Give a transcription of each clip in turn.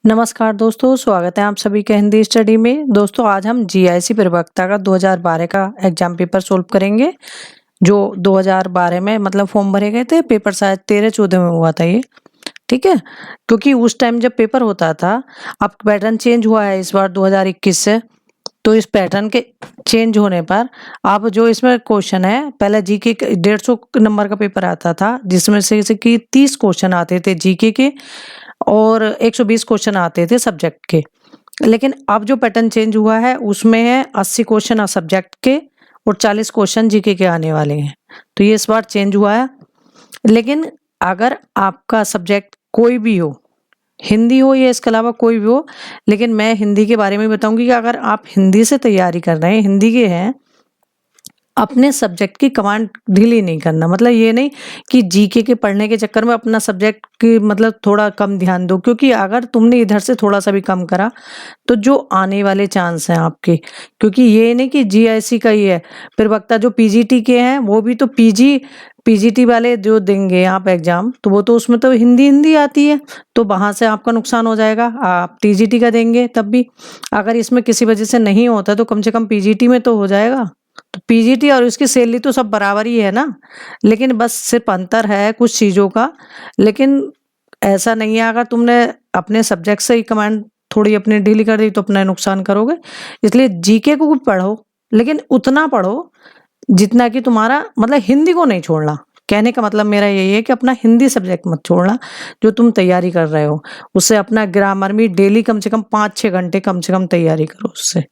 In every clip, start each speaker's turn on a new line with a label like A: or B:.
A: नमस्कार दोस्तों, स्वागत है आप सभी का हिंदी स्टडी में। दोस्तों आज हम जीआईसी प्रवक्ता का 2012 का एग्जाम पेपर सोल्व करेंगे, जो 2012 में मतलब फॉर्म भरे गए थे। पेपर शायद 13-14 में हुआ था ये, ठीक है। क्योंकि उस टाइम जब पेपर होता था, अब पैटर्न चेंज हुआ है इस बार 2021 से, तो इस पैटर्न के चेंज होने पर अब जो इसमें क्वेश्चन है, पहले जीके 150 नंबर का पेपर आता था, जिसमें से कि 30 क्वेश्चन आते थे जीके के और 120 क्वेश्चन आते थे सब्जेक्ट के। लेकिन अब जो पैटर्न चेंज हुआ है उसमें है 80 क्वेश्चन सब्जेक्ट के और 40 क्वेश्चन जीके के आने वाले हैं। तो ये इस बार चेंज हुआ है। लेकिन अगर आपका सब्जेक्ट कोई भी हो, हिंदी हो या इसके अलावा कोई भी हो, लेकिन मैं हिंदी के बारे में बताऊंगी कि अगर आप हिंदी से तैयारी कर रहे हैं, हिंदी के हैं, अपने सब्जेक्ट की कमांड ढीली नहीं करना। मतलब ये नहीं कि जीके के पढ़ने के चक्कर में अपना सब्जेक्ट की मतलब थोड़ा कम ध्यान दो, क्योंकि अगर तुमने इधर से थोड़ा सा भी कम करा तो जो आने वाले चांस हैं आपके, क्योंकि ये नहीं कि जीआईसी का ही है, प्रवक्ता जो पीजीटी के हैं वो भी तो पीजीटी वाले जो देंगे आप एग्जाम, तो वो तो उसमें तो हिंदी आती है, तो वहां से आपका नुकसान हो जाएगा। आप टीजीटी का देंगे तब भी अगर इसमें किसी वजह से नहीं होता तो कम से कम पीजीटी में तो हो जाएगा। तो पीजीटी और इसकी सैलरी तो सब बराबर ही है ना, लेकिन बस सिर्फ अंतर है कुछ चीज़ों का। लेकिन ऐसा नहीं है, अगर तुमने अपने सब्जेक्ट से ही कमांड थोड़ी अपनी ढीली कर दी तो अपना नुकसान करोगे। इसलिए जीके को पढ़ो, लेकिन उतना पढ़ो जितना कि तुम्हारा मतलब हिंदी को नहीं छोड़ना। कहने का मतलब मेरा यही है कि अपना हिंदी सब्जेक्ट मत छोड़ना जो तुम तैयारी कर रहे हो। उससे अपना ग्रामर में डेली कम से कम 5-6 घंटे कम से कम तैयारी करो। उससे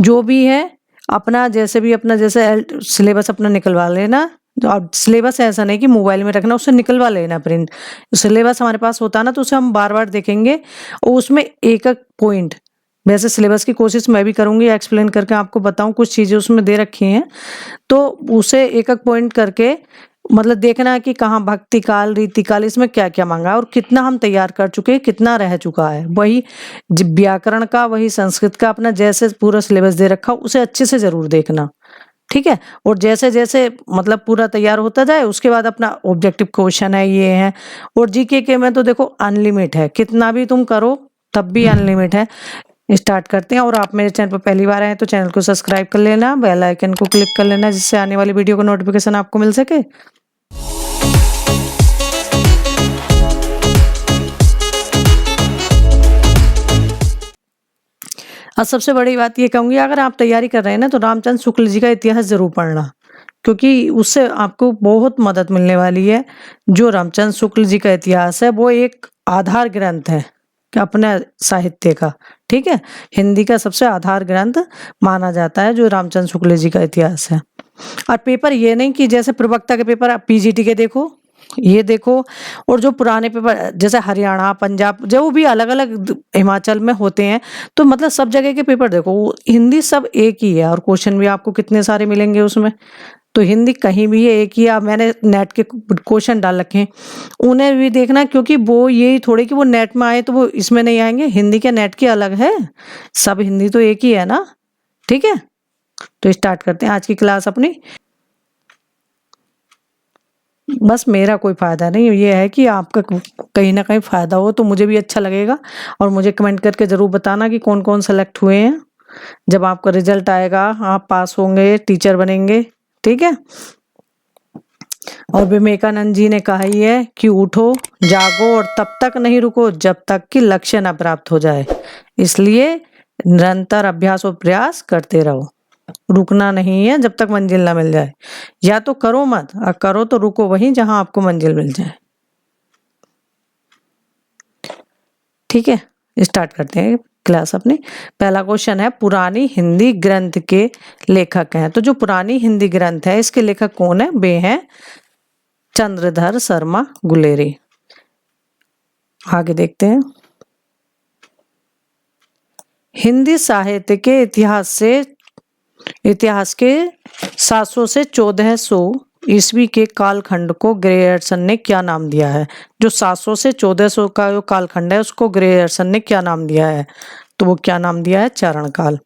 A: जो भी है अपना जैसे सिलेबस अपना निकलवा लेना। अब सिलेबस ऐसा नहीं कि मोबाइल में रखना, उससे निकलवा लेना प्रिंट। सिलेबस हमारे पास होता ना तो उसे हम बार बार देखेंगे और उसमें एक एक पॉइंट, वैसे सिलेबस की कोशिश मैं भी करूंगी एक्सप्लेन करके आपको बताऊं, कुछ चीजें उसमें दे रखी हैं तो उसे एक एक पॉइंट करके मतलब देखना है कि कहाँ भक्ति काल रीति काल इसमें क्या क्या मांगा और कितना हम तैयार कर चुके हैं, कितना रह चुका है। वही व्याकरण का, वही संस्कृत का अपना जैसे पूरा सिलेबस दे रखा उसे अच्छे से जरूर देखना, ठीक है। और जैसे जैसे मतलब पूरा तैयार होता जाए उसके बाद अपना ऑब्जेक्टिव क्वेश्चन है ये है। और जीके के में तो देखो अनलिमिट है, कितना भी तुम करो तब भी अनलिमिट है। स्टार्ट करते हैं। और आप मेरे चैनल पर पहली बार आए तो चैनल को सब्सक्राइब कर लेना, बेल आइकन को क्लिक कर लेना, जिससे आने वाली वीडियो का नोटिफिकेशन आपको मिल सके। और सबसे बड़ी बात ये कहूंगी, अगर आप तैयारी कर रहे हैं ना तो रामचंद्र शुक्ल जी का इतिहास जरूर पढ़ना, क्योंकि उससे आपको बहुत मदद मिलने वाली है। जो रामचंद्र शुक्ल जी का इतिहास है वो एक आधार ग्रंथ है अपने साहित्य का, ठीक है। हिंदी का सबसे आधार ग्रंथ माना जाता है जो रामचंद्र शुक्ल जी का इतिहास है। और पेपर ये नहीं कि जैसे प्रवक्ता के पेपर आप पीजीटी के देखो, ये देखो, और जो पुराने पेपर जैसे हरियाणा पंजाब जो भी अलग अलग हिमाचल में होते हैं, तो मतलब सब जगह के पेपर देखो, हिंदी सब एक ही है और क्वेश्चन भी आपको कितने सारे मिलेंगे उसमें। तो हिंदी कहीं भी है एक ही। आप मैंने नेट के क्वेश्चन डाल रखे हैं, उन्हें भी देखना, क्योंकि वो यही थोड़े कि वो नेट में आए तो वो इसमें नहीं आएंगे। हिंदी के नेट की अलग है, सब हिंदी तो एक ही है ना, ठीक है। तो स्टार्ट करते हैं आज की क्लास अपनी। बस मेरा कोई फायदा नहीं, ये है कि आपका कहीं ना कहीं फायदा हो तो मुझे भी अच्छा लगेगा। और मुझे कमेंट करके जरूर बताना कि कौन कौन सेलेक्ट हुए हैं। जब आपका रिजल्ट आएगा आप पास होंगे, टीचर बनेंगे, ठीक है। और विवेकानंद जी ने कहा ही है कि उठो जागो और तब तक नहीं रुको जब तक कि लक्ष्य न प्राप्त हो जाए। इसलिए निरंतर अभ्यास और प्रयास करते रहो, रुकना नहीं है जब तक मंजिल ना मिल जाए। या तो करो मत, और करो तो रुको वहीं जहां आपको मंजिल मिल जाए, ठीक है। स्टार्ट करते हैं क्लास अपनी। पहला क्वेश्चन है, पुरानी हिंदी ग्रंथ के लेखक हैं। तो जो पुरानी हिंदी ग्रंथ है इसके लेखक कौन है? वे हैं चंद्रधर शर्मा गुलेरी। आगे देखते हैं। हिंदी साहित्य के इतिहास के 700 से 1400 ईस्वी के कालखंड को ग्रेयर्सन ने क्या नाम दिया है? जो 700 से 1400 का जो कालखंड है उसको ग्रेयर्सन ने क्या नाम दिया है? तो वो क्या नाम दिया है? चारण काल।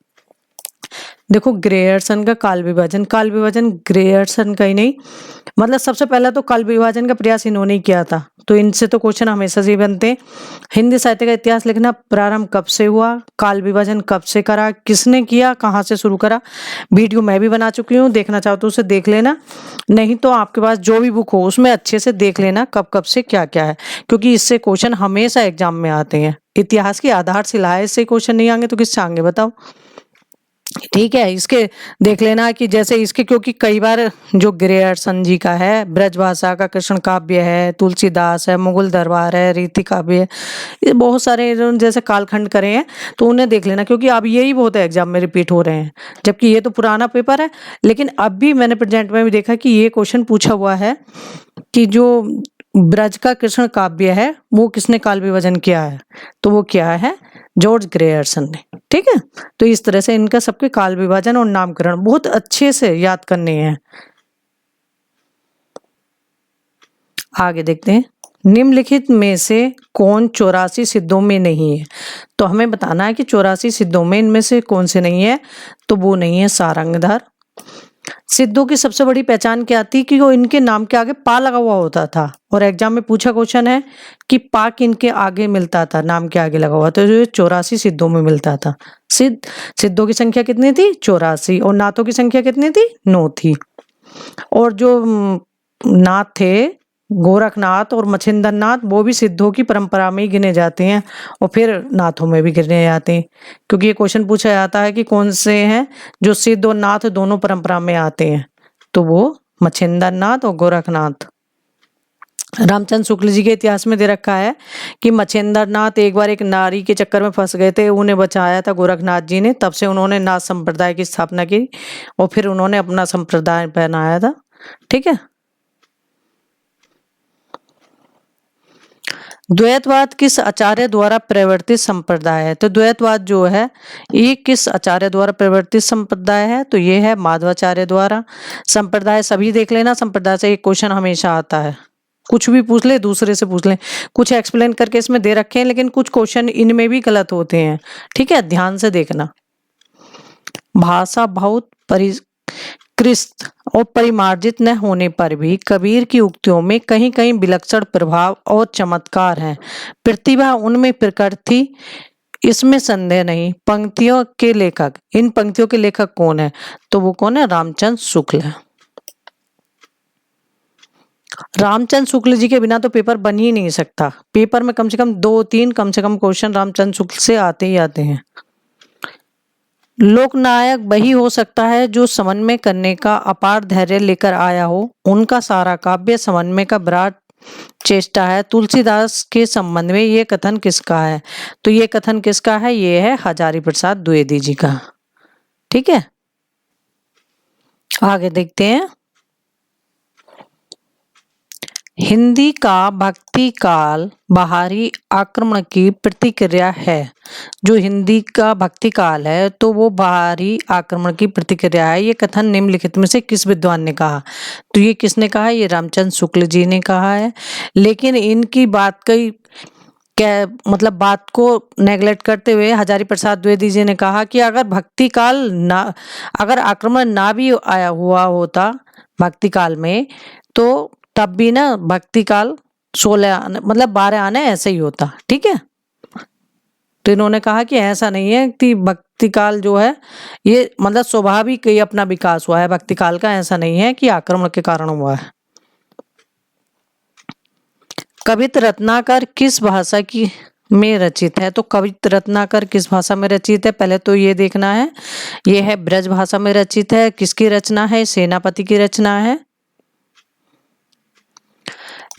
A: देखो ग्रेयर्सन का काल विभाजन ग्रेयर्सन का ही नहीं, मतलब सबसे पहला तो काल विभाजन का प्रयास इन्होंने ही किया था, तो इनसे तो क्वेश्चन हमेशा से ही बनते हैं। हिंदी साहित्य का इतिहास लिखना प्रारंभ कब से हुआ, काल विभाजन कब से करा, किसने किया, कहाँ से शुरू करा। वीडियो मैं भी बना चुकी हूँ, देखना चाहो तो उसे देख लेना, नहीं तो आपके पास जो भी बुक हो उसमें अच्छे से देख लेना कब कब से क्या क्या है, क्योंकि इससे क्वेश्चन हमेशा एग्जाम में आते हैं। इतिहास की आधारशिला है, इससे क्वेश्चन नहीं आएंगे तो किससे आएंगे बताओ। ठीक है, इसके देख लेना कि जैसे इसके, क्योंकि कई बार जो ग्रेयर्सन जी का है ब्रजभाषा का कृष्ण काव्य है, तुलसीदास है, मुगल दरबार है, रीति काव्य है, ये बहुत सारे इन्होंने जैसे कालखंड करे हैं, तो उन्हें देख लेना, क्योंकि अब यही बहुत है एग्जाम में रिपीट हो रहे हैं, जबकि ये तो पुराना पेपर है। लेकिन अब भी मैंने प्रेजेंट में भी देखा कि ये क्वेश्चन पूछा हुआ है कि जो ब्रज का कृष्ण काव्य है वो किसने काल विभाजन किया है, तो वो क्या है, जॉर्ज ग्रेयर्सन ने। ठीक है, तो इस तरह से इनका सबके काल विभाजन और नामकरण बहुत अच्छे से याद करने हैं। आगे देखते हैं, निम्नलिखित में से कौन 84 सिद्धों में नहीं है, तो हमें बताना है कि 84 सिद्धों में इनमें से कौन से नहीं है, तो वो नहीं है सारंगधर। सिद्धों की सबसे बड़ी पहचान क्या थी कि वो इनके नाम के आगे पा लगा हुआ होता था, और एग्जाम में पूछा क्वेश्चन है कि पा किनके आगे मिलता था, नाम के आगे लगा हुआ, तो ये 84 सिद्धों में मिलता था। सिद्धों की संख्या कितनी थी, 84, और नाथों की संख्या कितनी थी, 9 थी। और जो नाथ थे गोरखनाथ और मच्छिंद्र नाथ, वो भी सिद्धों की परंपरा में ही गिने जाते हैं, और फिर नाथों में भी गिने जाते हैं, क्योंकि ये क्वेश्चन पूछा जाता है कि कौन से हैं जो सिद्ध और नाथ दोनों परंपरा में आते हैं, तो वो मच्छिंद्र नाथ और गोरखनाथ। रामचंद्र शुक्ल जी के इतिहास में दे रखा है कि मच्छिंद्र नाथ एक बार एक नारी के चक्कर में फंस गए थे, उन्हें बचाया था गोरखनाथ जी ने, तब से उन्होंने नाथ संप्रदाय की स्थापना की, और फिर उन्होंने अपना संप्रदाय बनाया था। ठीक है, द्वैतवाद किस आचार्य द्वारा प्रवर्तित संप्रदाय है, तो द्वैतवाद जो है ये किस आचार्य द्वारा प्रवर्तित संप्रदाय है, तो ये है माधवाचार्य द्वारा। संप्रदाय सभी देख लेना, संप्रदाय से एक क्वेश्चन हमेशा आता है, कुछ भी पूछ ले, दूसरे से पूछ ले, कुछ एक्सप्लेन करके इसमें दे रखे हैं, लेकिन कुछ क्वेश्चन इनमें भी गलत होते हैं। ठीक है, ध्यान से देखना। भाषा बहुत परिष्कृत और परिमार्जित न होने पर भी कबीर की उक्तियों में कहीं कहीं विलक्षण प्रभाव और चमत्कार हैं, प्रतिभा उनमें प्रकट थी, इसमें संदेह नहीं। पंक्तियों के लेखक, इन पंक्तियों के लेखक कौन है, तो वो कौन है, रामचंद्र शुक्ल है। रामचंद्र शुक्ल जी के बिना तो पेपर बन ही नहीं सकता, पेपर में कम से कम 2-3 कम से कम क्वेश्चन रामचंद्र शुक्ल से आते ही आते हैं। लोकनायक वही हो सकता है जो समन्वय करने का अपार धैर्य लेकर आया हो, उनका सारा काव्य समन्वय का विराट चेष्टा है। तुलसीदास के संबंध में ये कथन किसका है, तो ये कथन किसका है, ये है हजारी प्रसाद द्विवेदी जी का। ठीक है, आगे देखते हैं। हिंदी का भक्ति काल बाहरी आक्रमण की प्रतिक्रिया है, जो हिंदी का भक्ति काल है तो वो बाहरी आक्रमण की प्रतिक्रिया है, ये कथन निम्नलिखित में से किस विद्वान ने कहा, तो ये किसने कहा, ये रामचंद्र शुक्ल जी ने कहा है। लेकिन इनकी बात कई क्या मतलब बात को नेगलेक्ट करते हुए हजारी प्रसाद द्विवेदी जी ने कहा कि अगर भक्ति काल ना, अगर आक्रमण ना भी आया हुआ होता भक्ति काल में, तो तब भी ना भक्ति काल 16 आने मतलब 12 आने ऐसे ही होता। ठीक है, तो इन्होंने कहा कि ऐसा नहीं है कि भक्ति काल जो है ये मतलब स्वाभाविक ही अपना विकास हुआ है भक्ति काल का, ऐसा नहीं है कि आक्रमण के कारण हुआ है। कवित्त रत्नाकर किस भाषा की में रचित है, तो कवित्त रत्नाकर किस भाषा में रचित है, पहले तो ये देखना है, ये है ब्रज भाषा में रचित है। किसकी रचना है, सेनापति की रचना है।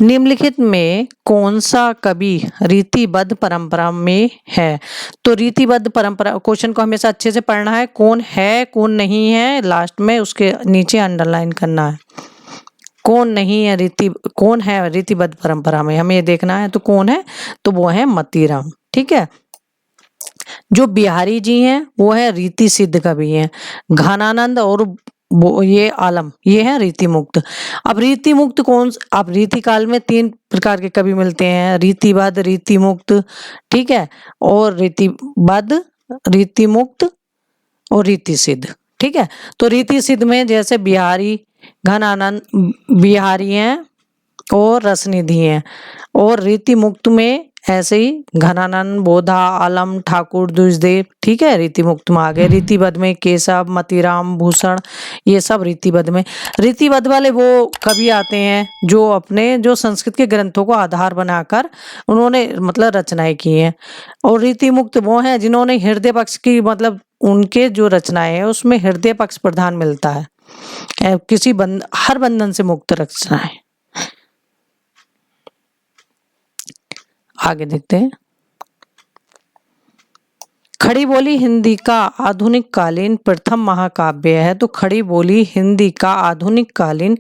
A: निम्नलिखित में कौन सा कवि रीतिबद्ध परंपरा में है, तो रीतिबद्ध परंपरा क्वेश्चन को हमेशा अच्छे से पढ़ना है, कौन है कौन नहीं है लास्ट में उसके नीचे अंडरलाइन करना है, कौन नहीं है कौन है रीतिबद्ध परंपरा में, हमें ये देखना है। तो कौन है, तो वो है मतीराम। ठीक है, जो बिहारी जी हैं वो है रीति सिद्ध कवि हैं, घनानंद और वो ये आलम, ये है रीति मुक्त। अब रीति मुक्त कौन, अब रीति काल में 3 प्रकार के कवि मिलते हैं, रीतिबद्ध, रीति मुक्त, ठीक है, और रीतिबद्ध, रीति मुक्त और रीति सिद्ध। ठीक है, तो रीति सिद्ध में जैसे बिहारी, घनानंद बिहारी हैं और रसनिधि हैं, और रीति मुक्त में ऐसे ही घनानंद, बोधा, आलम, ठाकुर, द्विजदेव। ठीक है, रीति मुक्त में आ गए। रीतिबद्ध में केशव, मतीराम, भूषण, ये सब रीतिबद्ध में। रीतिबद्ध वाले वो कवि आते हैं जो अपने जो संस्कृत के ग्रंथों को आधार बनाकर उन्होंने मतलब रचनाएं की हैं। और रीति मुक्त वो हैं जिन्होंने हृदय पक्ष की मतलब उनके जो रचनाएं हैं उसमें हृदय पक्ष प्रधान मिलता है, किसी हर बंधन से मुक्त रचनाएं। आगे देखते हैं। खड़ी बोली हिंदी का आधुनिक कालीन प्रथम महाकाव्य है। तो खड़ी बोली हिंदी का आधुनिक कालीन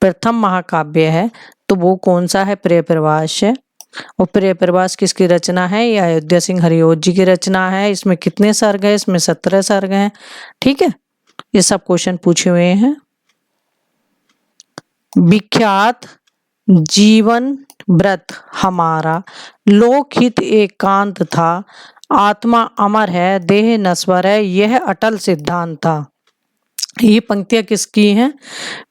A: प्रथम महाकाव्य है, तो वो कौन सा है? प्रिय प्रवास है। और प्रिय प्रवास किसकी रचना है? ये अयोध्या सिंह हरिऔध जी की रचना है। इसमें कितने सर्ग है? इसमें 17 सर्ग हैं। ठीक है, ये सब क्वेश्चन पूछे हुए हैं। विख्यात जीवन व्रत हमारा, लोकहित एकांत था, आत्मा अमर है, देह नश्वर है, यह अटल सिद्धांत था। ये पंक्तियां किसकी हैं,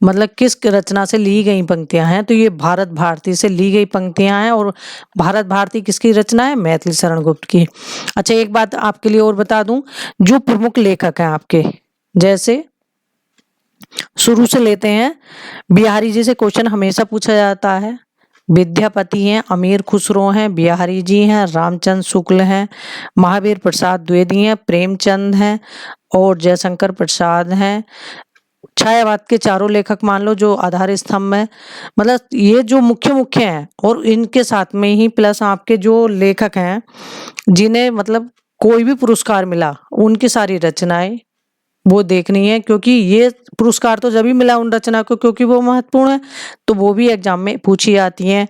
A: मतलब किस रचना से ली गई पंक्तियां हैं? तो ये भारत भारती से ली गई पंक्तियां हैं। और भारत भारती किसकी रचना है? मैथिली शरण गुप्त की। अच्छा, एक बात आपके लिए और बता दूं, जो प्रमुख लेखक हैं आपके, जैसे शुरू से लेते हैं, बिहारी जी से क्वेश्चन हमेशा पूछा जाता है। विद्यापति हैं, अमीर खुसरो हैं, बिहारी जी हैं, रामचंद्र शुक्ल हैं, महावीर प्रसाद द्विवेदी हैं, प्रेमचंद हैं और जयशंकर प्रसाद हैं। छायावाद के चारों लेखक मान लो जो आधार स्तंभ है, मतलब ये जो मुख्य मुख्य हैं। और इनके साथ में ही प्लस आपके जो लेखक हैं जिन्हें मतलब कोई भी पुरस्कार मिला, उनकी सारी रचनाएं वो देखनी है, क्योंकि ये पुरस्कार तो जब भी मिला उन रचना को क्योंकि वो महत्वपूर्ण है, तो वो भी एग्जाम में पूछी जाती हैं।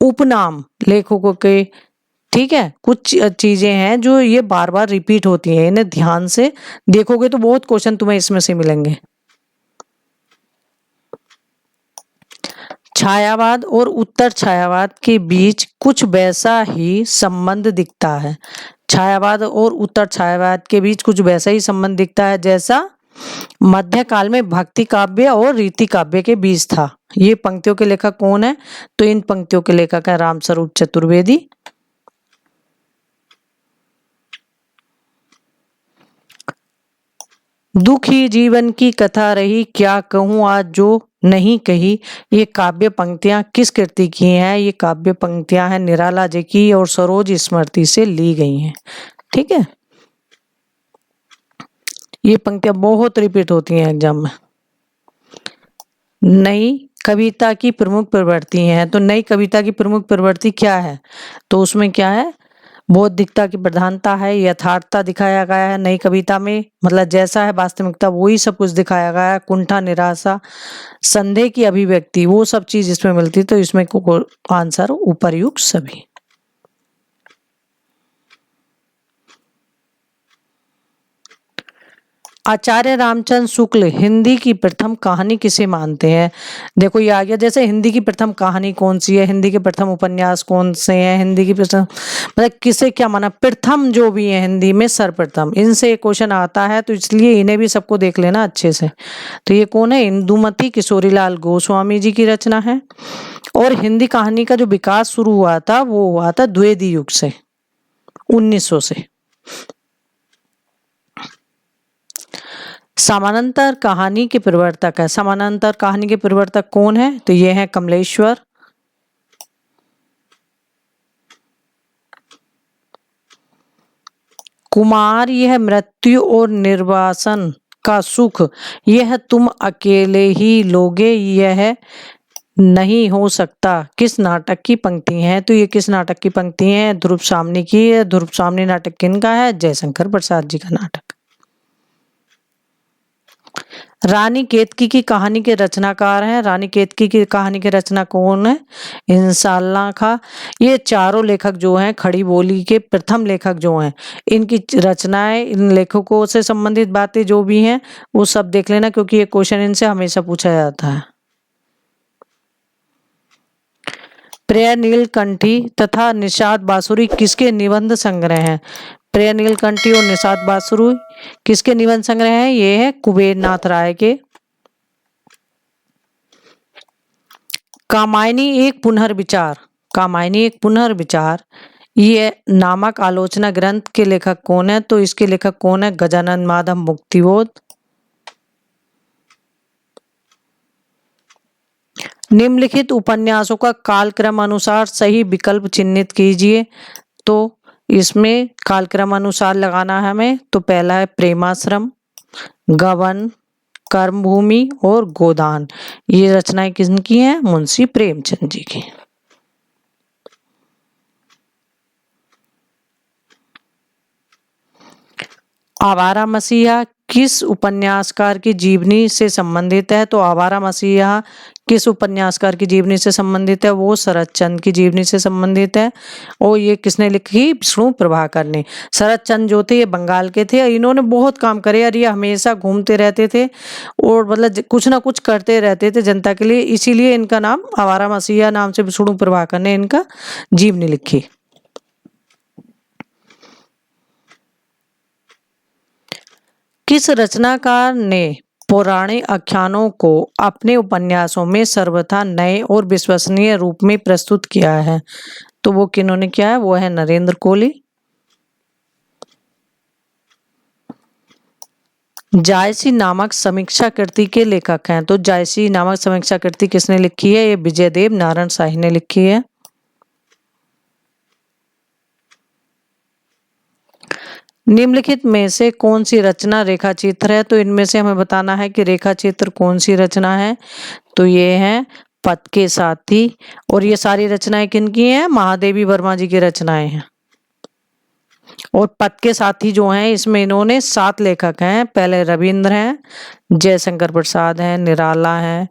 A: उपनाम लेखकों के, ठीक है, कुछ चीजें हैं जो ये बार बार रिपीट होती हैं, इन्हें ध्यान से देखोगे तो बहुत क्वेश्चन तुम्हें इसमें से मिलेंगे। छायावाद और उत्तर छायावाद के बीच कुछ वैसा ही संबंध दिखता है। छायावाद और उत्तर छायावाद के बीच कुछ वैसा ही संबंध दिखता है जैसा मध्यकाल में भक्ति काव्य और रीति काव्य के बीच था। ये पंक्तियों के लेखक कौन है? तो इन पंक्तियों के लेखक है रामस्वरूप चतुर्वेदी। दुखी जीवन की कथा रही, क्या कहूँ आज जो नहीं कही। ये काव्य पंक्तियां किस कृति की हैं? ये काव्य पंक्तियां हैं निराला जी की और सरोज स्मृति से ली गई हैं। ठीक है, ये पंक्तियां बहुत रिपीट होती हैं एग्जाम में। नई कविता की प्रमुख प्रवृत्ति हैं, तो नई कविता की प्रमुख प्रवृत्ति क्या है? तो उसमें क्या है? बौद्धिकता की प्रधानता है, यथार्थता दिखाया गया है नई कविता में, मतलब जैसा है वास्तविकता वही सब कुछ दिखाया गया है। कुंठा, निराशा, संदेह की अभिव्यक्ति, वो सब चीज इसमें मिलती। तो इसमें आंसर उपर्युक्त सभी। आचार्य रामचंद्र शुक्ल हिंदी की प्रथम कहानी किसे मानते हैं? देखो ये आ गया, जैसे हिंदी की प्रथम कहानी कौन सी है, हिंदी के प्रथम उपन्यास कौन से हैं, हिंदी की प्रथम मतलब किसे क्या माना, प्रथम जो भी है हिंदी में सर्वप्रथम, इनसे क्वेश्चन आता है, तो इसलिए इन्हें भी सबको देख लेना अच्छे से। तो ये कौन है? इंदुमती किशोरीलाल गोस्वामी जी की रचना है। और हिंदी कहानी का जो विकास शुरू हुआ था वो हुआ था द्विवेदी युग से, 1900 से। समानांतर कहानी के प्रवर्तक है, समानांतर कहानी के प्रवर्तक कौन है? तो ये है कमलेश्वर। कुमार, यह मृत्यु और निर्वासन का सुख यह तुम अकेले ही लोगे, यह नहीं हो सकता, किस नाटक की पंक्ति है? तो ये किस नाटक की पंक्ति है? ध्रुव सामनी की है। ध्रुव सामनी नाटक किनका है? जयशंकर प्रसाद जी का नाटक। रानी केतकी की कहानी के रचनाकार हैं। रानी केतकी की कहानी के रचना कौन है? इंशाल्लाह खां। ये चारों लेखक जो हैं खड़ी बोली के प्रथम लेखक जो हैं, इनकी रचनाएं, इन लेखकों से संबंधित बातें जो भी हैं वो सब देख लेना, क्योंकि ये क्वेश्चन इनसे हमेशा पूछा जाता है। प्रिय नीलकंठी तथा निषाद बांसुरी किसके निबंध संग्रह हैं? प्रिय नीलकंठी और निषाद बासुरी किसके निबंध संग्रह है? ये है कुबेर नाथ राय के। कामायनी एक पुनर्विचार, कामायनी एक पुनर्विचार ये नामक आलोचना ग्रंथ के लेखक कौन है? तो इसके लेखक कौन है? गजानन माधव मुक्तिबोध। निम्नलिखित उपन्यासों का कालक्रम अनुसार सही विकल्प चिन्हित कीजिए। तो इसमें कालक्रम अनुसार लगाना है हमें। तो पहला है प्रेमाश्रम, गबन, कर्मभूमि और गोदान। ये रचनाएं किसकी हैं? मुंशी प्रेमचंद जी की। आवारा मसीहा किस उपन्यासकार की जीवनी से संबंधित है? तो आवारा मसीहा किस उपन्यासकार की जीवनी से संबंधित है? वो शरद चंद्र की जीवनी से संबंधित है। और ये किसने लिखी? विष्णु प्रभाकर ने। शरद चंद्र जो थे ये बंगाल के थे। इन्होंने बहुत काम करे और ये हमेशा घूमते रहते थे और मतलब कुछ ना कुछ करते रहते थे जनता के लिए, इसीलिए इनका नाम आवारा मसीहा नाम से विष्णु प्रभाकर ने इनका जीवनी लिखी। किस रचनाकार ने पौराणिक आख्यानों को अपने उपन्यासों में सर्वथा नए और विश्वसनीय रूप में प्रस्तुत किया है? तो वो किन्होंने किया है? वो है नरेंद्र कोहली। जायसी नामक समीक्षा कृति के लेखक हैं। तो जायसी नामक समीक्षा कृति किसने लिखी है? ये विजयदेव नारायण शाही ने लिखी है। निम्नलिखित में से कौन सी रचना रेखा चित्र है? तो इनमें से हमें बताना है कि रेखा चित्र कौन सी रचना है। तो ये है पथ के साथी। और ये सारी रचनाएं किनकी हैं? महादेवी वर्मा जी की रचनाएं हैं। और पथ के साथी जो हैं इसमें इन्होंने 7 लेखक हैं। पहले रविंद्र हैं, जयशंकर प्रसाद हैं, निराला हैं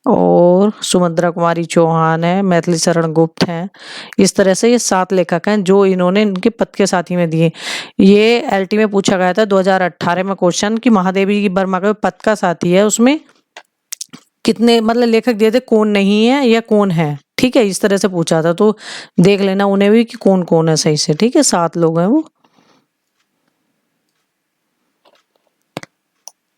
A: और सुभद्रा कुमारी चौहान है, मैथिली शरण गुप्त हैं। इस तरह से ये 7 लेखक हैं जो इन्होंने इनके पथ के साथी में दिए। ये एलटी में पूछा गया था 2018 में क्वेश्चन कि महादेवी वर्मा का पथ का साथी है उसमें कितने मतलब लेखक दिए थे, कौन नहीं है या कौन है। ठीक है, इस तरह से पूछा था। तो देख लेना उन्हें भी कि कौन कौन है सही से। ठीक है, 7 लोग हैं वो।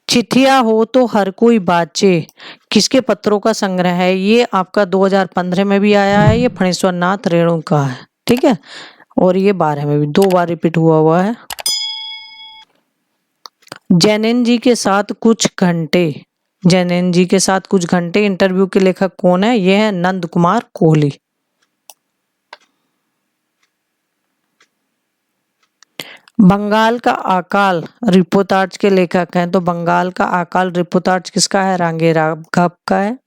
A: चिट्ठिया हो तो हर कोई बाचे किसके पत्रों का संग्रह है? ये आपका 2015 में भी आया है। ये फणीश्वर नाथ रेणु का है। ठीक है, और ये 12 में भी 2 बार रिपीट हुआ है। जैनेन जी के साथ कुछ घंटे, जैनेन जी के साथ कुछ घंटे इंटरव्यू के लेखक कौन है? ये है नंद कुमार कोहली। बंगाल का अकाल रिपोर्टाज के लेखक हैं। तो बंगाल का अकाल रिपोर्टाज किसका है? रांगे राघव का है।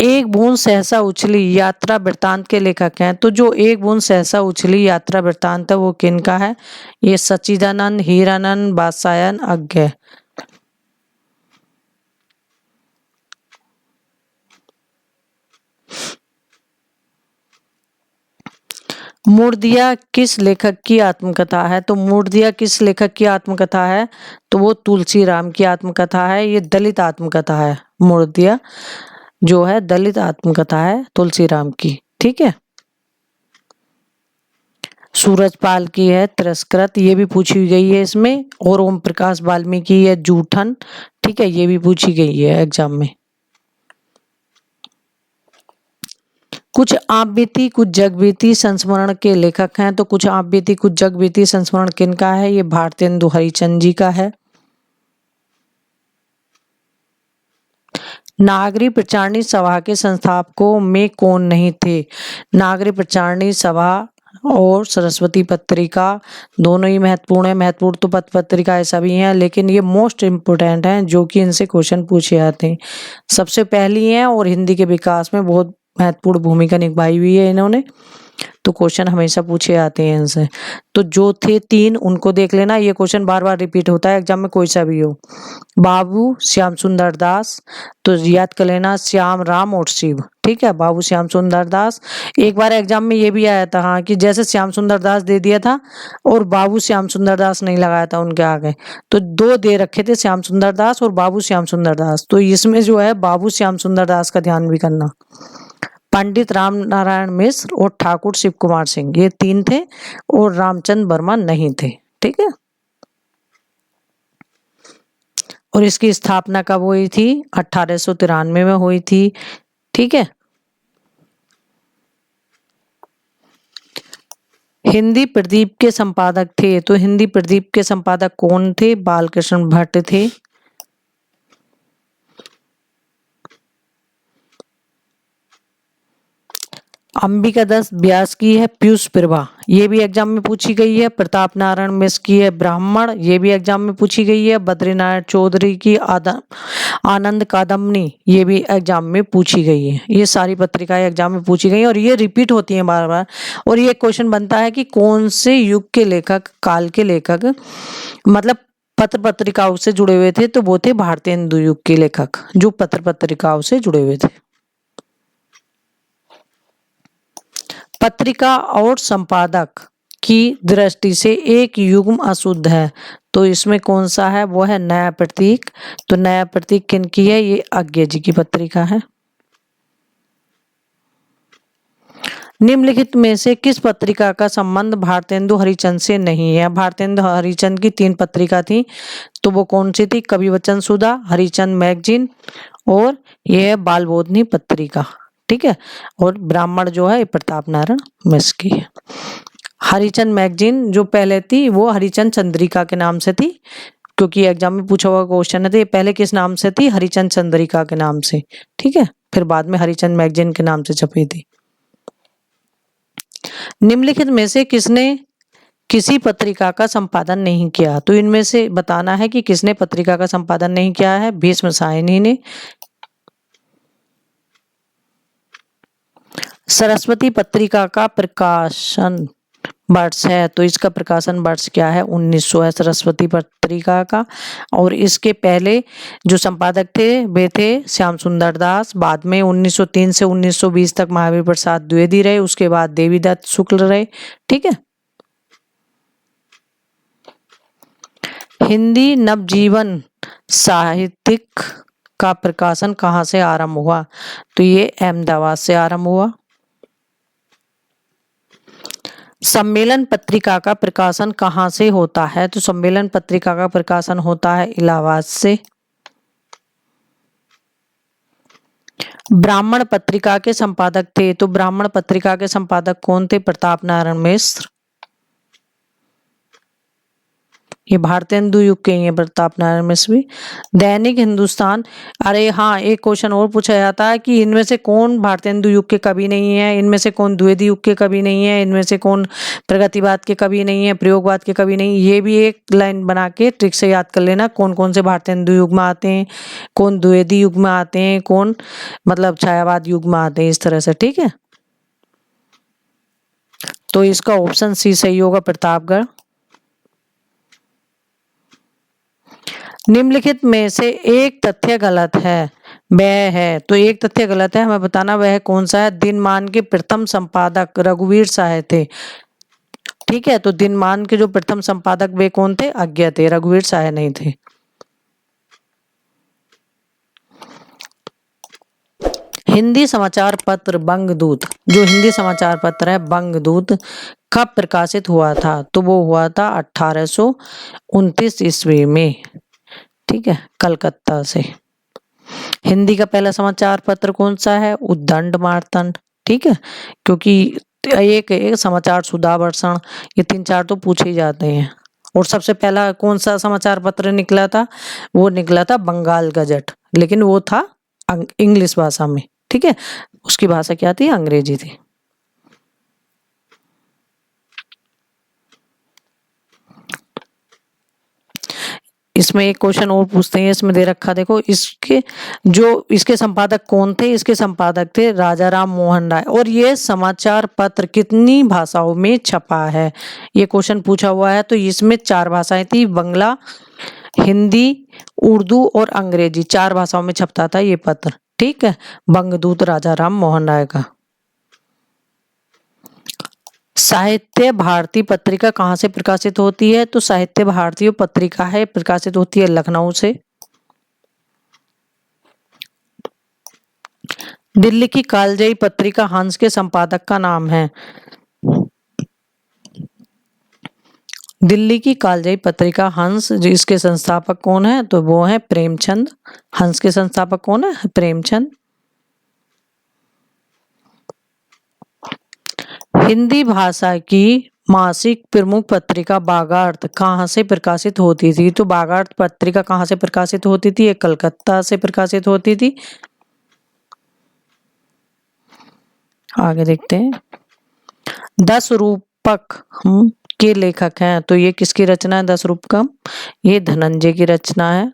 A: एक बूंद सहसा उछली यात्रा वृत्तांत के लेखक हैं। तो जो एक बूंद सहसा उछली यात्रा वृत्तांत है वो किनका है? ये सच्चिदानंद, हीरानंद, वात्स्यायन, अज्ञे। मूर्तिया किस लेखक की आत्मकथा है? तो मूर्तिया किस लेखक की आत्मकथा है? तो वो तुलसीराम की आत्मकथा है। ये दलित आत्मकथा है। मूर्तिया जो है दलित आत्मकथा है तुलसीराम की। ठीक है, सूरजपाल की है तिरस्कृत, ये भी पूछी गई है इसमें। और ओम प्रकाश वाल्मीकि है जूठन। ठीक है, ये भी पूछी गई है एग्जाम में। कुछ आप बीती कुछ जग बीती संस्मरण के लेखक हैं। तो कुछ आप बीती कुछ जग बीती संस्मरण किनका है? ये भारतेंदु हरिचंद जी का है। नागरी प्रचारणी सभा के संस्थापकों में कौन नहीं थे? नागरी प्रचारणी सभा और सरस्वती पत्रिका दोनों ही महत्वपूर्ण है। महत्वपूर्ण तो पथ पत्रिका ऐसा भी है, लेकिन ये मोस्ट इम्पोर्टेंट हैं जो कि इनसे क्वेश्चन पूछे जाते हैं। सबसे पहली है और हिंदी के विकास में बहुत महत्वपूर्ण भूमिका निभाई हुई है इन्होंने। तो क्वेश्चन हमेशा पूछे आते हैं इनसे। तो जो थे 3 उनको देख लेना। ये क्वेश्चन बार बार रिपीट होता है एग्जाम में, कोई सा भी हो। बाबू श्याम सुंदर दास, तो याद कर लेना श्याम, राम और शिव। ठीक है, बाबू श्याम सुंदर दास। एक बार एग्जाम में ये भी आया था हाँ कि जैसे श्याम सुंदर दास दे दिया था और बाबू श्याम सुंदर दास नहीं लगाया था उनके आगे। तो 2 दे रखे थे, श्याम सुंदर दास और बाबू श्याम सुंदर दास। तो इसमें जो है बाबू श्याम सुंदर दास का ध्यान भी करना। पंडित राम नारायण मिश्र और ठाकुर शिव कुमार सिंह, ये 3 थे और रामचंद्र वर्मा नहीं थे। ठीक है, और इसकी स्थापना कब हुई थी? 1893 में हुई थी। ठीक है, हिंदी प्रदीप के संपादक थे, तो हिंदी प्रदीप के संपादक कौन थे? बालकृष्ण भट्ट थे। अंबिका दास व्यास की है पीयूष प्रभा, ये भी एग्जाम में पूछी गई है। प्रताप नारायण मिश्र की है ब्राह्मण, ये भी एग्जाम में पूछी गई है। बद्रीनारायण चौधरी की आनंद कादम्बनी, ये भी एग्जाम में पूछी गई है। ये सारी पत्रिकाएं एग्जाम में पूछी गई हैं और ये रिपीट होती हैं बार बार। और ये क्वेश्चन बनता है कि कौन से युग के लेखक, काल के लेखक मतलब पत्र पत्रिकाओं से जुड़े हुए थे? तो वो थे भारतेंदु युग के लेखक, जो पत्र पत्रिकाओं से जुड़े हुए थे। पत्रिका और संपादक की दृष्टि से एक युग्म अशुद्ध है, तो इसमें कौन सा है? वो है नया प्रतीक। तो नया प्रतीक किनकी है? ये अज्ञे जी की पत्रिका है। निम्नलिखित में से किस पत्रिका का संबंध भारतेंदु हरिचंद से नहीं है? भारतेंदु हरिचंद की 3 पत्रिका थी, तो वो कौन सी थी? कवि वचन सुधा, हरिचंद मैगजीन और यह है बालबोधनी पत्रिका। ठीक है, और ब्राह्मण जो है प्रताप नारायण मिश्र की है। हरिचंद मैगजीन जो पहले थी वो हरिचंद चंद्रिका के नाम से थी, क्योंकि एग्जाम में पूछा हुआ क्वेश्चन है। तो ये पहले किस नाम से थी? हरिचंद चंद्रिका के नाम से। ठीक है, फिर बाद में हरिचंद मैगजीन के नाम से छपी थी। निम्नलिखित में से किसने किसी पत्रिका का संपादन नहीं किया? तो इनमें से बताना है कि किसने पत्रिका का संपादन नहीं किया है। भीष्म सायनी ने। सरस्वती पत्रिका का प्रकाशन वर्ष है, तो इसका प्रकाशन वर्ष क्या है? 1900 है सरस्वती पत्रिका का। और इसके पहले जो संपादक थे वे थे श्याम सुंदर दास। बाद में 1903 से 1920 तक महावीर प्रसाद द्विवेदी रहे, उसके बाद देवीदत्त शुक्ल रहे। ठीक है, हिंदी नवजीवन साहित्यिक का प्रकाशन कहाँ से आरंभ हुआ? तो ये अहमदाबाद से आरंभ हुआ। सम्मेलन पत्रिका का प्रकाशन कहाँ से होता है? तो सम्मेलन पत्रिका का प्रकाशन होता है इलाहाबाद से। ब्राह्मण पत्रिका के संपादक थे, तो ब्राह्मण पत्रिका के संपादक कौन थे? प्रताप नारायण मिश्र। ये भारतेंदु युग के ही है प्रताप नारायण मिश्र भी। दैनिक हिंदुस्तान, अरे हाँ, एक क्वेश्चन और पूछा जाता है कि इनमें से कौन भारतेंदु युग के कवि नहीं है, इनमें से कौन द्विवेदी युग के कवि नहीं है, इनमें से कौन प्रगतिवाद के कवि नहीं है, प्रयोगवाद के कवि नहीं। ये भी एक लाइन बना के ट्रिक से याद कर लेना, कौन कौन से भारतेंदु युग में आते हैं, कौन द्विवेदी युग में आते हैं, कौन मतलब छायावाद युग में आते हैं, इस तरह से। ठीक है, तो इसका ऑप्शन सी सही होगा, प्रतापगढ़। निम्नलिखित में से एक तथ्य गलत है, वह है, तो एक तथ्य गलत है, हमें बताना वह कौन सा है। दिनमान के प्रथम संपादक रघुवीर साय थे। ठीक है, तो दिनमान के जो प्रथम संपादक वे कौन थे? अज्ञे थे, रघुवीर साय नहीं थे। हिंदी समाचार पत्र बंगदूत, जो हिंदी समाचार पत्र है बंगदूत, कब प्रकाशित हुआ था? तो वो हुआ था 1829 ईस्वी में। ठीक है, कलकत्ता से। हिंदी का पहला समाचार पत्र कौन सा है? उद्दंड मार्तंड। ठीक है, क्योंकि एक समाचार सुधा वर्षण, ये 3-4 तो पूछे ही जाते हैं। और सबसे पहला कौन सा समाचार पत्र निकला था? वो निकला था बंगाल गजट, लेकिन वो था इंग्लिश भाषा में। ठीक है, उसकी भाषा क्या थी? अंग्रेजी थी। इसमें एक क्वेश्चन और पूछते हैं, इसमें दे रखा देखो, इसके संपादक कौन थे? इसके संपादक थे राजा राम मोहन राय। और ये समाचार पत्र कितनी भाषाओं में छपा है? ये क्वेश्चन पूछा हुआ है। तो इसमें 4 भाषाएं थी, बंगला, हिंदी, उर्दू और अंग्रेजी, 4 भाषाओं में छपता था ये पत्र। ठीक है, बंगदूत राजा राम मोहन राय का। साहित्य भारती पत्रिका कहाँ से प्रकाशित होती है? तो साहित्य भारती पत्रिका है, प्रकाशित होती है लखनऊ से। दिल्ली की कालजयी पत्रिका हंस के संपादक का नाम है। दिल्ली की कालजयी पत्रिका हंस, जिसके संस्थापक कौन है, तो वो है प्रेमचंद। हंस के संस्थापक कौन है, प्रेमचंद। हिंदी भाषा की मासिक प्रमुख पत्रिका बागार्थ कहाँ से प्रकाशित होती थी, तो बागार्थ पत्रिका कहाँ से प्रकाशित होती थी, ये कलकत्ता से प्रकाशित होती थी। आगे देखते हैं। 10 रूपक के लेखक हैं, तो ये किसकी रचना है, 10 रूपकम, ये धनंजय की रचना है।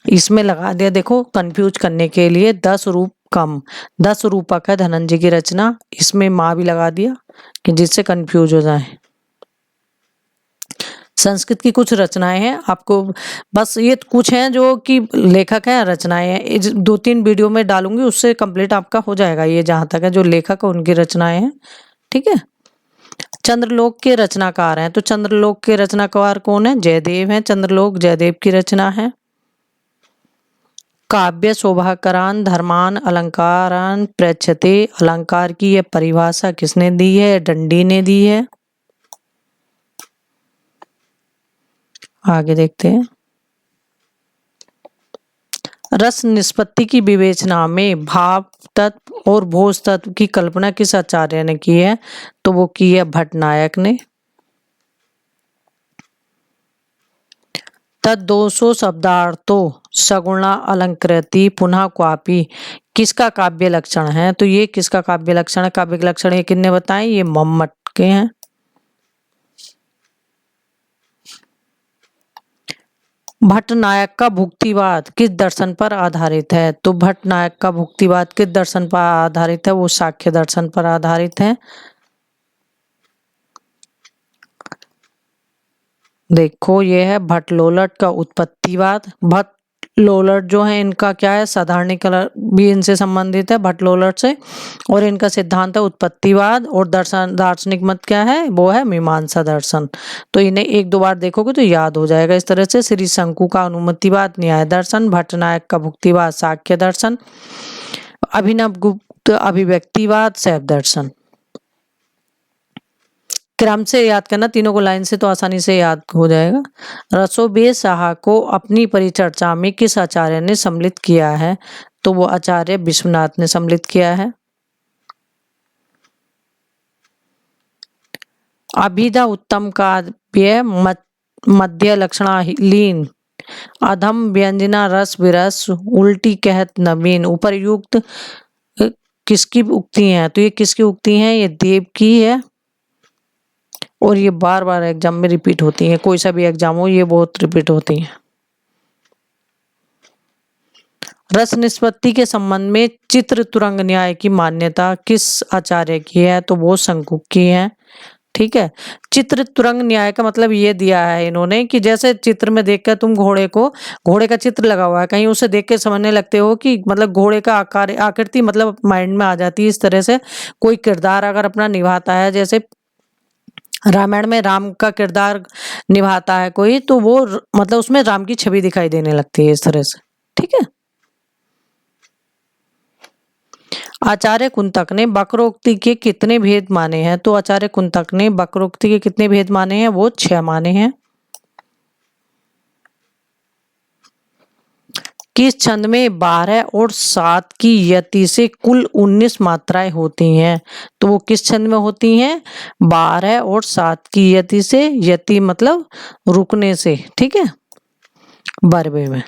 A: इसमें लगा दिया देखो कंफ्यूज करने के लिए, 10 रूपकम, 10 रूपक है धनंजय की रचना, इसमें माँ भी लगा दिया कि जिससे कंफ्यूज हो जाए। संस्कृत की कुछ रचनाएं हैं, आपको बस ये कुछ हैं जो कि लेखक हैं, रचनाएं हैं, 2-3 वीडियो में डालूंगी, उससे कंप्लीट आपका हो जाएगा। ये जहां तक है जो लेखक है उनकी रचनाएं हैं, ठीक है। चंद्रलोक के रचनाकार हैं, तो चंद्रलोक के रचनाकार कौन है, जयदेव हैं। चंद्रलोक जयदेव की रचना है। काव्य शोभाकरान धर्मान अलंकारान प्रयच्छते, अलंकार की यह परिभाषा किसने दी है, दंडी ने दी है। आगे देखते हैं। रस निष्पत्ति की विवेचना में भाव तत्व और भोज तत्व की कल्पना किस आचार्य ने की है, तो वो की है भट्टनायक ने। तद्दोषो शब्दार्थो सगुणा अलंकृति पुनः क्वापि किसका काव्य लक्षण है, तो ये किसका काव्य लक्षण है, काव्य लक्षण ये किसने बताए, ये मम्मट के हैं। भट्टनायक का भुक्तिवाद किस दर्शन पर आधारित है, तो भट्टनायक का भुक्तिवाद किस दर्शन पर आधारित है, वो सांख्य दर्शन पर आधारित है। देखो ये है भट्टलोलट का उत्पत्तिवाद। भट्टलोलट जो है इनका क्या है, साधारणीकरण भी इनसे संबंधित है भट्टलोलट से, और इनका सिद्धांत है उत्पत्तिवाद, और दर्शन दार्शनिक मत क्या है, वो है मीमांसा दर्शन। तो इन्हें 1-2 बार देखोगे तो याद हो जाएगा इस तरह से। श्री शंकु का अनुमतिवाद न्याय दर्शन, भट्टनायक का भुक्तिवाद सांख्य दर्शन, अभिनव गुप्त अभिव्यक्तिवाद शैव दर्शन। क्रम से याद करना, तीनों को लाइन से तो आसानी से याद हो जाएगा। रसोबे साहा को अपनी परिचर्चा में किस आचार्य ने सम्मिलित किया है, तो वो आचार्य विश्वनाथ ने सम्मिलित किया है। अभिधा उत्तम काव्य मध्य लक्षणालीन अधम व्यंजना रस विरस उल्टी कहत नवीन उपर्युक्त किसकी उक्ति है, तो ये किसकी उक्ति है, ये देव की है, और ये बार बार एग्जाम में रिपीट होती हैं, कोई सा भी एग्जाम हो ये बहुत रिपीट होती हैं। रस निष्पत्ति के संबंध में चित्र तुरंग न्याय की मान्यता किस आचार्य की है, तो वो शंकु की है, ठीक है। चित्र तुरंग न्याय का मतलब ये दिया है इन्होंने कि जैसे चित्र में देखकर तुम घोड़े का चित्र लगा हुआ है, कहीं उसे देख के समझने लगते हो कि मतलब घोड़े का आकार आकृति मतलब माइंड में आ जाती है। इस तरह से कोई किरदार अगर अपना निभाता है, जैसे रामायण में राम का किरदार निभाता है कोई, तो वो मतलब उसमें राम की छवि दिखाई देने लगती है इस तरह से, ठीक है। आचार्य कुंतक ने वक्रोक्ति के कितने भेद माने हैं, तो आचार्य कुंतक ने वक्रोक्ति के कितने भेद माने हैं, वो 6 माने हैं। किस छंद में 12 और 7 की यति से कुल 19 मात्राएं होती हैं, तो वो किस छंद में होती हैं, 12 और 7 की यति से, यति मतलब रुकने से, ठीक है, बरबे में।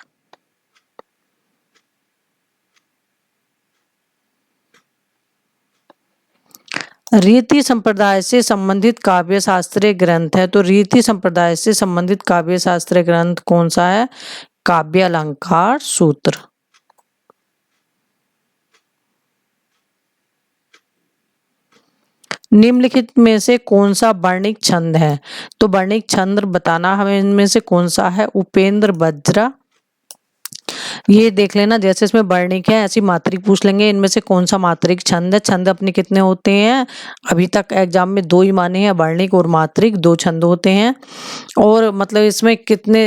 A: रीति संप्रदाय से संबंधित काव्य शास्त्रीय ग्रंथ है, तो रीति संप्रदाय से संबंधित काव्य शास्त्रीय ग्रंथ कौन सा है, काव्य अलंकार सूत्र। निम्नलिखित में से कौन सा वर्णिक छंद है, तो वर्णिक छंद बताना हमें इनमें से कौन सा है, उपेंद्र वज्रा। ये देख लेना, जैसे इसमें वर्णिक है ऐसी मात्रिक पूछ लेंगे, इनमें से कौन सा मात्रिक छंद है। छंद अपने कितने होते हैं, अभी तक एग्जाम में 2 ही माने हैं, वर्णिक और मात्रिक 2 छंद होते हैं, और मतलब इसमें कितने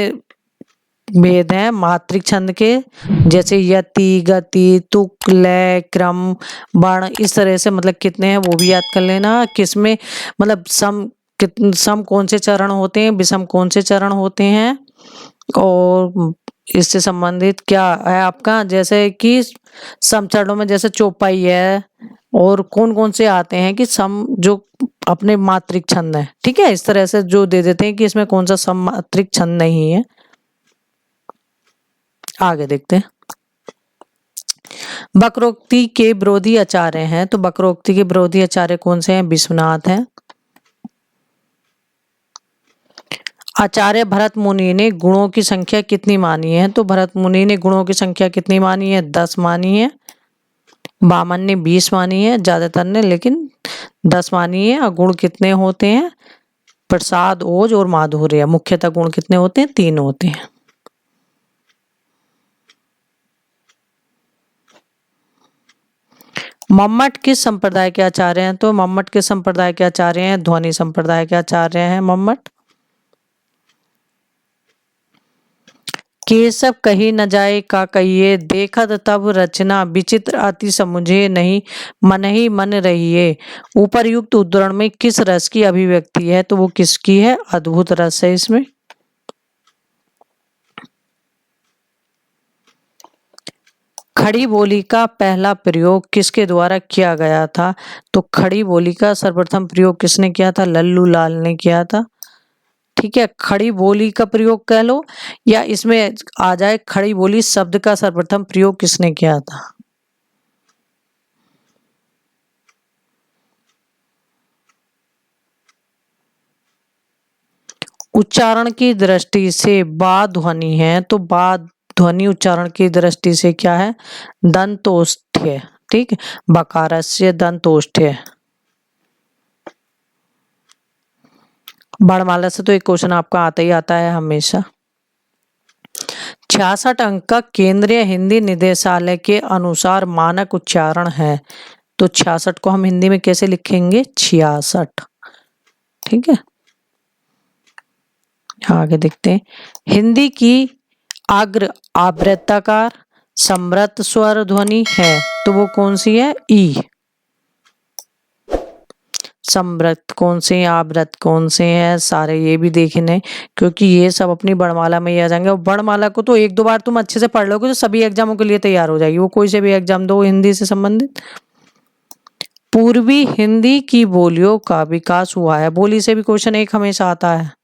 A: भेद हैं मात्रिक छंद के, जैसे यति, गति, तुक, लय, क्रम, वर्ण, इस तरह से मतलब कितने हैं वो भी याद कर लेना। किसमें मतलब सम कौन से चरण होते हैं, विषम कौन से चरण होते हैं, और इससे संबंधित क्या है आपका, जैसे कि सम चरणों में जैसे चौपाई है, और कौन कौन से आते हैं कि सम जो अपने मात्रिक छंद है। ठीक है, इस तरह से जो दे देते हैं कि इसमें कौन सा सम मात्रिक छंद नहीं है। आगे देखते हैं। वक्रोक्ति के विरोधी आचार्य हैं, तो वक्रोक्ति के विरोधी आचार्य कौन से हैं, विश्वनाथ है। आचार्य भरत मुनि ने गुणों की संख्या कितनी मानी है, तो भरत मुनि ने गुणों की संख्या कितनी मानी है, 10 मानी है। वामन ने 20 मानी है, ज्यादातर ने लेकिन 10 मानी है। और गुण कितने होते हैं, प्रसाद, ओज और माधुर्य, मुख्यतः गुण कितने होते हैं, 3 होते हैं। मम्मट किस संप्रदाय के आचार्य हैं, तो मम्मट किस संप्रदाय के आचार्य हैं, ध्वनि संप्रदाय के आचार्य हैं मम्मट। केशव कही न जाए का कहिए, देखत तब रचना विचित्र अति समुझे नहीं, मन ही मन रहिए। ऊपरयुक्त उद्धरण में किस रस की अभिव्यक्ति है, तो वो किसकी है, अद्भुत रस है इसमें। खड़ी बोली का पहला प्रयोग किसके द्वारा किया गया था, तो खड़ी बोली का सर्वप्रथम प्रयोग किसने किया था, लल्लू लाल ने किया था। ठीक है, खड़ी बोली का प्रयोग कह लो, या इसमें आ जाए खड़ी बोली शब्द का सर्वप्रथम प्रयोग किसने किया था। उच्चारण की दृष्टि से बा ध्वनि है, तो बा ध्वनि उच्चारण की दृष्टि से क्या है, दंतोष्ठ्य। ठीक है, बकारस्य दंतोष्ठ्य। वर्णमाला से तो एक क्वेश्चन आपका आता ही आता है हमेशा। 66 अंक का केंद्रीय हिंदी निदेशालय के अनुसार मानक उच्चारण है, तो 66 को हम हिंदी में कैसे लिखेंगे, 66। ठीक है, आगे देखते हैं। हिंदी की अग्र आवृत्ताकार समृत स्वर ध्वनि है, तो वो कौन सी है, ई। समृत कौन से हैं, आवृत कौन से हैं, सारे ये भी देखने, क्योंकि ये सब अपनी वर्णमाला में ही आ जाएंगे। और वर्णमाला को तो 1-2 बार तुम अच्छे से पढ़ लोगे तो सभी एग्जामों के लिए तैयार हो जाएगी, वो कोई से भी एग्जाम दो हिंदी से संबंधित। पूर्वी हिंदी की बोलियों का विकास हुआ है, बोली से भी क्वेश्चन एक हमेशा आता है।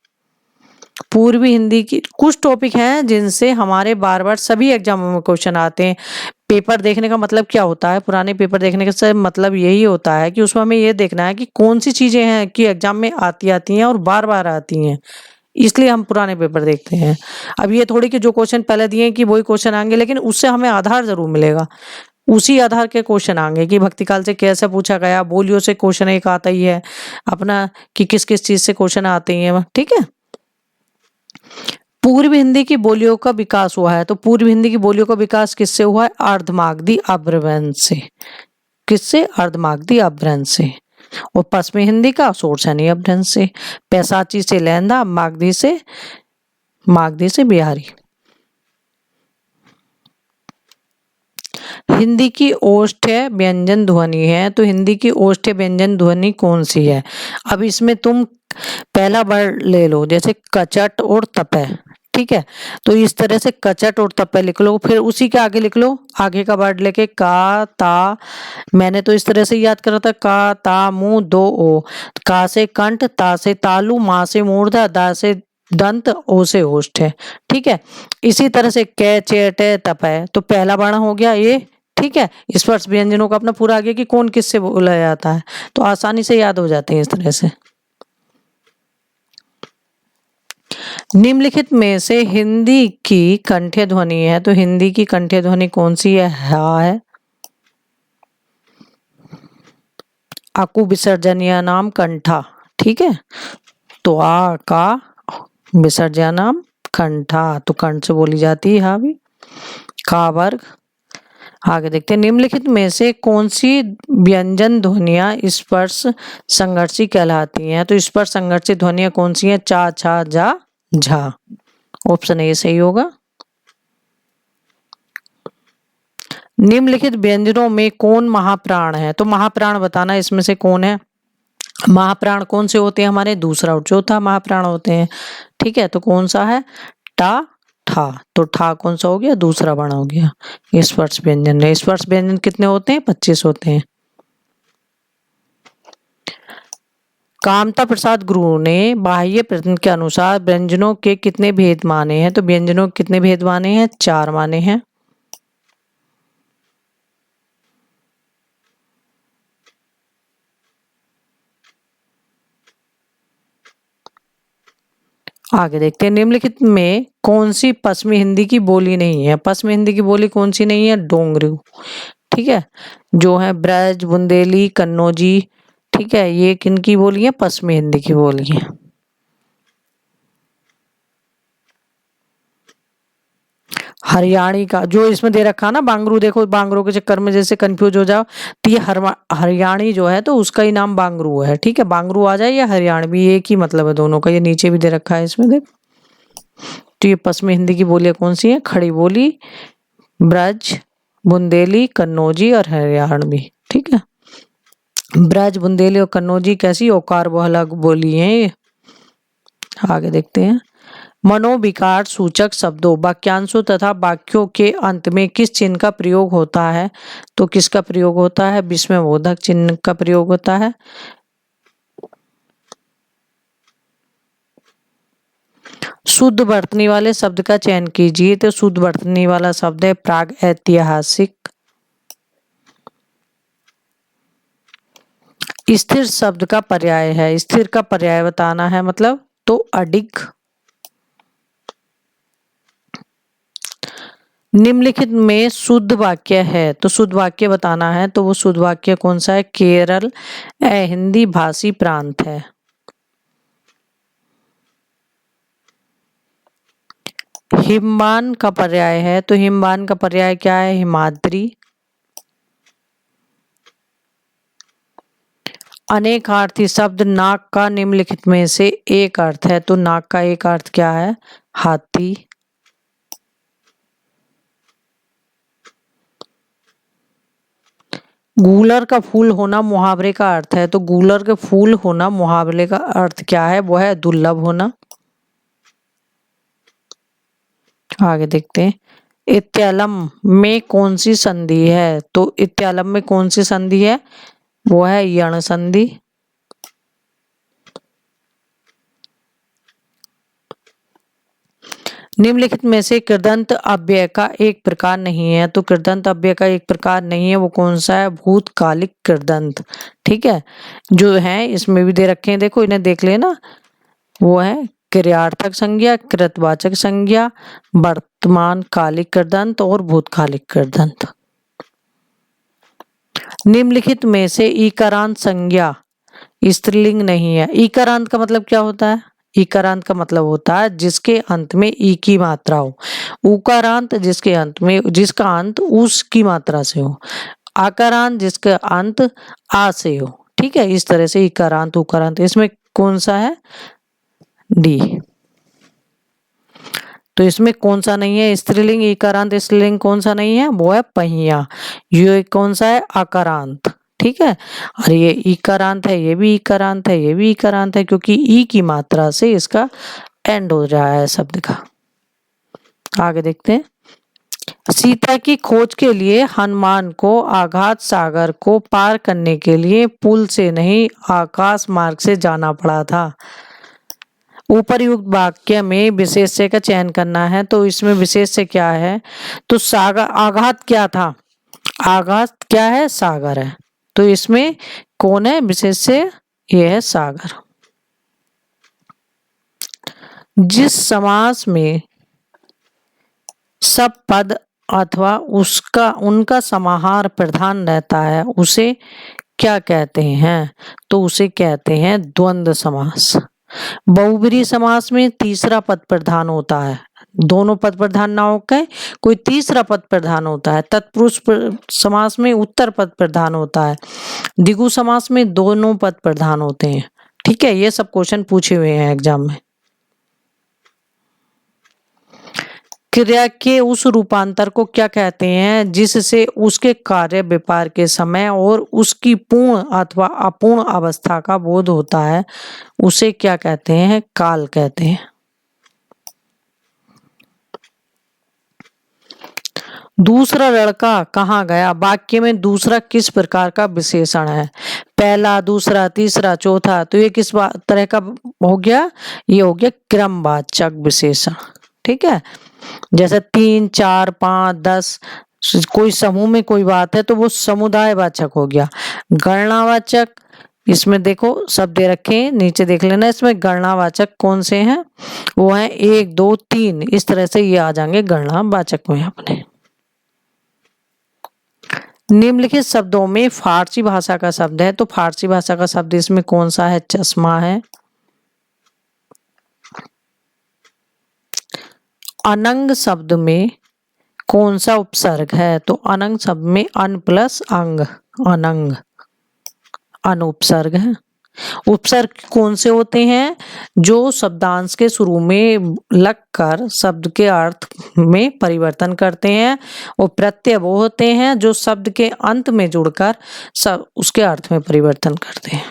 A: पूर्वी हिंदी की कुछ टॉपिक हैं जिनसे हमारे बार बार सभी एग्जामों में क्वेश्चन आते हैं। पेपर देखने का मतलब क्या होता है, पुराने पेपर देखने का मतलब यही होता है कि उसमें हमें ये देखना है कि कौन सी चीजें हैं कि एग्जाम में आती हैं और बार बार आती हैं, इसलिए हम पुराने पेपर देखते हैं। अब ये थोड़ी कि जो क्वेश्चन पहले दिए हैं कि वही क्वेश्चन आएंगे, लेकिन उससे हमें आधार जरूर मिलेगा, उसी आधार के क्वेश्चन आएंगे कि भक्ति काल से कैसे पूछा गया, बोलियों से क्वेश्चन एक आता ही है अपना कि किस किस चीज से क्वेश्चन आते हैं। ठीक है, पूर्व हिंदी की बोलियों का विकास हुआ है, तो पूर्व हिंदी की बोलियों का विकास किससे हुआ है, अर्धमागधी अपभ्रंश से। किससे, अर्धमागधी अपभ्रंश से। और पश्चिमी हिंदी का शोरसैनी अपभ्रंश से। पैसाची से लैंदा, मागधी से बिहारी। हिंदी की ओष्ठ्य व्यंजन ध्वनि है, तो हिंदी की ओष्ठ्य व्यंजन ध्वनि कौन सी है। अब इसमें तुम पहला वर्ड ले लो, जैसे कचट और तपय। ठीक है, तो इस तरह से कचट और तपय लिख लो, फिर उसी के आगे लिख लो, आगे का वर्ड लेके का ता। मैंने तो इस तरह से याद करा था, का ता मुंह दो ओ, का से कंठ, ता से तालु, माँ से मूर्धा, दा से दंत, ओ से ओष्ठ है। ठीक है, इसी तरह से कै चेट तपय, तो पहला वर्ण हो गया ये। ठीक है, स्पर्श व्यंजनों का अपना पूरा आगे कि कौन किससे बोला जाता है, तो आसानी से याद हो जाते हैं इस तरह से। निम्नलिखित में से हिंदी की कंठ्य ध्वनि है, तो हिंदी की कंठ्य ध्वनि कौन सी है, हा है। अकु विसर्जनीय नाम कंठा। ठीक है, तो आ का विसर्जनीय नाम कंठा, तो कंठ से बोली जाती है हा भी। का वर्ग। आगे देखते हैं, निम्नलिखित में से कौन सी व्यंजन ध्वनियां स्पर्श संघर्षी कहलाती हैं, तो स्पर्श संघर्षी ध्वनियां कौन सी हैं, चा छा जा झा। ऑप्शन ए सही होगा। निम्नलिखित व्यंजनों में कौन महाप्राण है? तो महाप्राण बताना इसमें से कौन है। महाप्राण कौन से होते हैं हमारे? दूसरा और चौथा महाप्राण होते हैं। ठीक है, तो कौन सा है? टा, ठा। तो ठा कौन सा हो गया? दूसरा वर्ण हो गया। स्पर्श व्यंजन। स्पर्श व्यंजन कितने होते हैं? 25 होते हैं। कामता प्रसाद गुरु ने बाह्य प्रश्न के अनुसार व्यंजनों के कितने भेद माने हैं? तो व्यंजनों के कितने भेद माने हैं? 4 माने हैं। आगे देखते हैं, निम्नलिखित में कौन सी पश्चिमी हिंदी की बोली नहीं है? पश्चिमी हिंदी की बोली कौन सी नहीं है? डोंगरू। ठीक है, जो है ब्रज, बुंदेली, कन्नौजी। ठीक है, ये किनकी बोली है? पश्चिमी हिंदी की बोली है। हरियाणी का जो इसमें दे रखा है ना बांगरू, देखो बांगरू के चक्कर में जैसे कंफ्यूज हो जाओ, तो ये हरियाणी जो है तो उसका ही नाम बांगरू है। ठीक है, बांगरू आ जाए या हरियाणवी, एक ही मतलब है दोनों का। ये नीचे भी दे रखा है इसमें देख। तो ये पश्चिमी हिंदी की बोलियां कौन सी है? खड़ी बोली, ब्रज, बुंदेली, कन्नौजी और हरियाणवी। ठीक है, ब्रज, बुंदेली और कन्नौजी कैसी औकार बहुलक बोली है ये। आगे देखते हैं, मनोविकार सूचक शब्दों, वाक्यांशों तथा वाक्यों के अंत में किस चिन्ह का प्रयोग होता है? तो किसका प्रयोग होता है? विस्मयबोधक चिन्ह का प्रयोग होता है। शुद्ध वर्तनी वाले शब्द का चयन कीजिए। तो शुद्ध वर्तनी वाला शब्द है प्राग ऐतिहासिक। स्थिर शब्द का पर्याय है, स्थिर का पर्याय बताना है मतलब, तो अडिग। निम्नलिखित में शुद्ध वाक्य है, तो शुद्ध वाक्य बताना है। तो वो शुद्ध वाक्य कौन सा है? केरल हिंदी भाषी प्रांत है। हिमवान का पर्याय है, तो हिमवान का पर्याय क्या है? हिमाद्री। अनेकार्थी शब्द नाक का निम्नलिखित में से एक अर्थ है। तो नाक का एक अर्थ क्या है? हाथी। गूलर का फूल होना मुहावरे का अर्थ है। तो गूलर के फूल होना मुहावरे का अर्थ क्या है? वो है दुर्लभ होना। आगे देखते हैं, इत्यालम में कौन सी संधि है? तो इत्यालम में कौन सी संधि है? वो है यण संधि। निम्नलिखित में से कृदंत अव्यय का एक प्रकार नहीं है। तो कृदंत अव्यय का एक प्रकार नहीं है, वो कौन सा है? भूतकालिक कृदंत। ठीक है, जो है इसमें भी दे रखे हैं, देखो इन्हें देख लेना। वो है क्रियार्थक संज्ञा, कृतवाचक संज्ञा, वर्तमान कालिक कृदंत और भूतकालिक कृदंत। निम्नलिखित में से ईकारांत संज्ञा स्त्रीलिंग नहीं है। ईकारांत का मतलब क्या होता है? ईकारांत का मतलब होता है जिसके अंत में ई की मात्रा हो। उकारांत जिसके अंत में, जिसका अंत उस की मात्रा से हो। आकारांत जिसका अंत आ से हो। ठीक है, इस तरह से ईकारांत उकारांत। इसमें कौन सा है? डी। तो इसमें कौन सा नहीं है? स्त्रीलिंग ईकारांत स्त्रीलिंग कौन सा नहीं है? वो है पहिया। ये कौन सा है? आकारांत। ठीक है, और ये ईकारांत है, ये भी ईकारांत है, ये भी ईकारांत है, क्योंकि ई की मात्रा से इसका एंड हो रहा है शब्द का। आगे देखते हैं, सीता की खोज के लिए हनुमान को आघात सागर को पार करने के लिए पुल से नहीं आकाश मार्ग से जाना पड़ा था। उपरयुक्त वाक्य में विशेष्य का चयन करना है। तो इसमें विशेष्य क्या है? तो सागर, आघात क्या था? आघात क्या है? सागर है। तो इसमें कौन है विशेष्य? ये है सागर। जिस समास में सब पद अथवा उसका उनका समाहार प्रधान रहता है उसे क्या कहते हैं? तो उसे कहते हैं द्वंद्व समास। बहुब्रीहि समास में तीसरा पद प्रधान होता है, दोनों पद प्रधान ना होकर कोई तीसरा पद प्रधान होता है। तत्पुरुष समास में उत्तर पद प्रधान होता है। द्विगु समास में दोनों पद प्रधान होते हैं। ठीक है, ये सब क्वेश्चन पूछे हुए हैं एग्जाम में। क्रिया के उस रूपांतर को क्या कहते हैं जिससे उसके कार्य व्यापार के समय और उसकी पूर्ण अथवा अपूर्ण अवस्था का बोध होता है, उसे क्या कहते हैं? काल कहते हैं। दूसरा लड़का कहाँ गया वाक्य में दूसरा किस प्रकार का विशेषण है? पहला, दूसरा, तीसरा, चौथा। तो ये किस तरह का हो गया? ये हो गया क्रमवाचक विशेषण। ठीक है, जैसे 3, 4, 5, 10 कोई समूह में कोई बात है तो वो समुदायवाचक हो गया। गणनावाचक, इसमें देखो शब्द दे रखे हैं, नीचे देख लेना। इसमें गणनावाचक कौन से हैं? वो हैं 1, 2, 3। इस तरह से ये आ जाएंगे गणनावाचक में अपने। निम्नलिखित शब्दों में फारसी भाषा का शब्द है, तो फारसी भाषा का शब्द इसमें कौन सा है? चश्मा है। अनंग शब्द में कौन सा उपसर्ग है? तो अनंग शब्द में अन प्लस अंग, अनंग, अनुपसर्ग है। उपसर्ग कौन से होते हैं? जो शब्दांश के शुरू में लगकर शब्द के अर्थ में परिवर्तन करते हैं। और प्रत्यय वो होते हैं जो शब्द के अंत में जुड़कर उसके अर्थ में परिवर्तन करते हैं।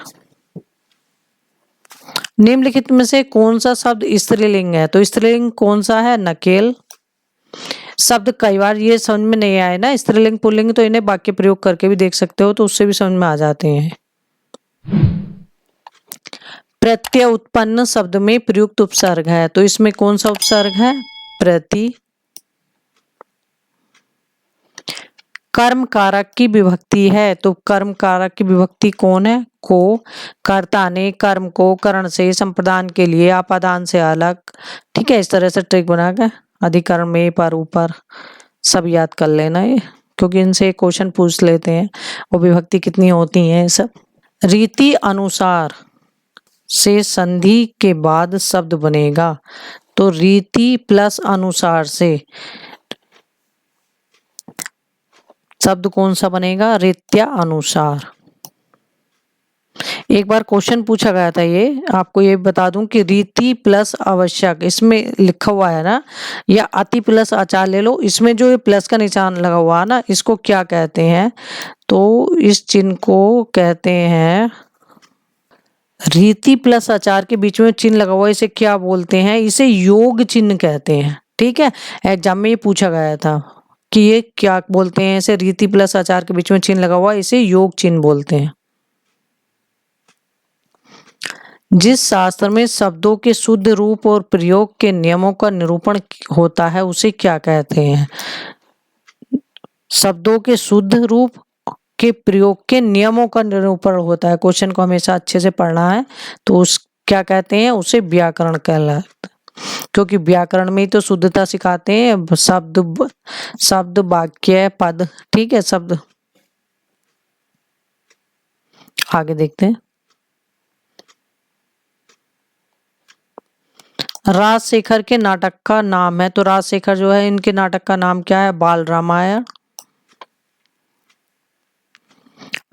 A: निम्नलिखित में से कौन सा शब्द स्त्रीलिंग है? तो स्त्रीलिंग कौन सा है? नकेल। शब्द कई बार ये समझ में नहीं आए ना, स्त्रीलिंग पुल्लिंग, तो इन्हें वाक्य प्रयोग करके भी देख सकते हो, तो उससे भी समझ में आ जाते हैं। प्रत्यय उत्पन्न शब्द में प्रयुक्त उपसर्ग है, तो इसमें कौन सा उपसर्ग है? प्रति। कर्म कारक की विभक्ति है, तो कर्म कारक की विभक्ति कौन है? को। कर्ता ने कर्म को करण से संप्रदान के लिए अपादान से अलग। ठीक है, इस तरह से ट्रिक बनाकर अधिकरण में पर ऊपर सब याद कर लेना ये, क्योंकि इनसे क्वेश्चन पूछ लेते हैं वो विभक्ति कितनी होती है सब। रीति अनुसार से संधि के बाद शब्द बनेगा, तो रीति प्लस अनुसार से शब्द कौन सा बनेगा? रीत्या अनुसार। एक बार क्वेश्चन पूछा गया था, ये आपको ये बता दूं कि रीति प्लस आवश्यक, इसमें लिखा हुआ है ना, या अति प्लस आचार ले लो, इसमें जो ये प्लस का निशान लगा हुआ है ना, इसको क्या कहते हैं? तो इस चिन्ह को कहते हैं, रीति प्लस आचार के बीच में चिन्ह लगा हुआ है, इसे क्या बोलते हैं? इसे योग चिन्ह कहते हैं। ठीक है, एग्जाम में ये पूछा गया था कि ये क्या बोलते हैं? इसे रीति प्लस आचार के बीच में चिन्ह लगा हुआ है, इसे योग चिन्ह बोलते हैं। जिस शास्त्र में शब्दों के शुद्ध रूप और प्रयोग के नियमों का निरूपण होता है, उसे क्या कहते हैं? शब्दों के शुद्ध रूप के प्रयोग के नियमों का निरूपण होता है। क्वेश्चन को हमेशा अच्छे से पढ़ना है, तो उस क्या कहते हैं? उसे व्याकरण कहलाता है, क्योंकि व्याकरण में ही तो शुद्धता सिखाते हैं। शब्द वाक्य पद। ठीक है, शब्द। आगे देखते हैं। राजशेखर के नाटक का नाम है, तो राजशेखर जो है, इनके नाटक का नाम क्या है? बाल रामायण।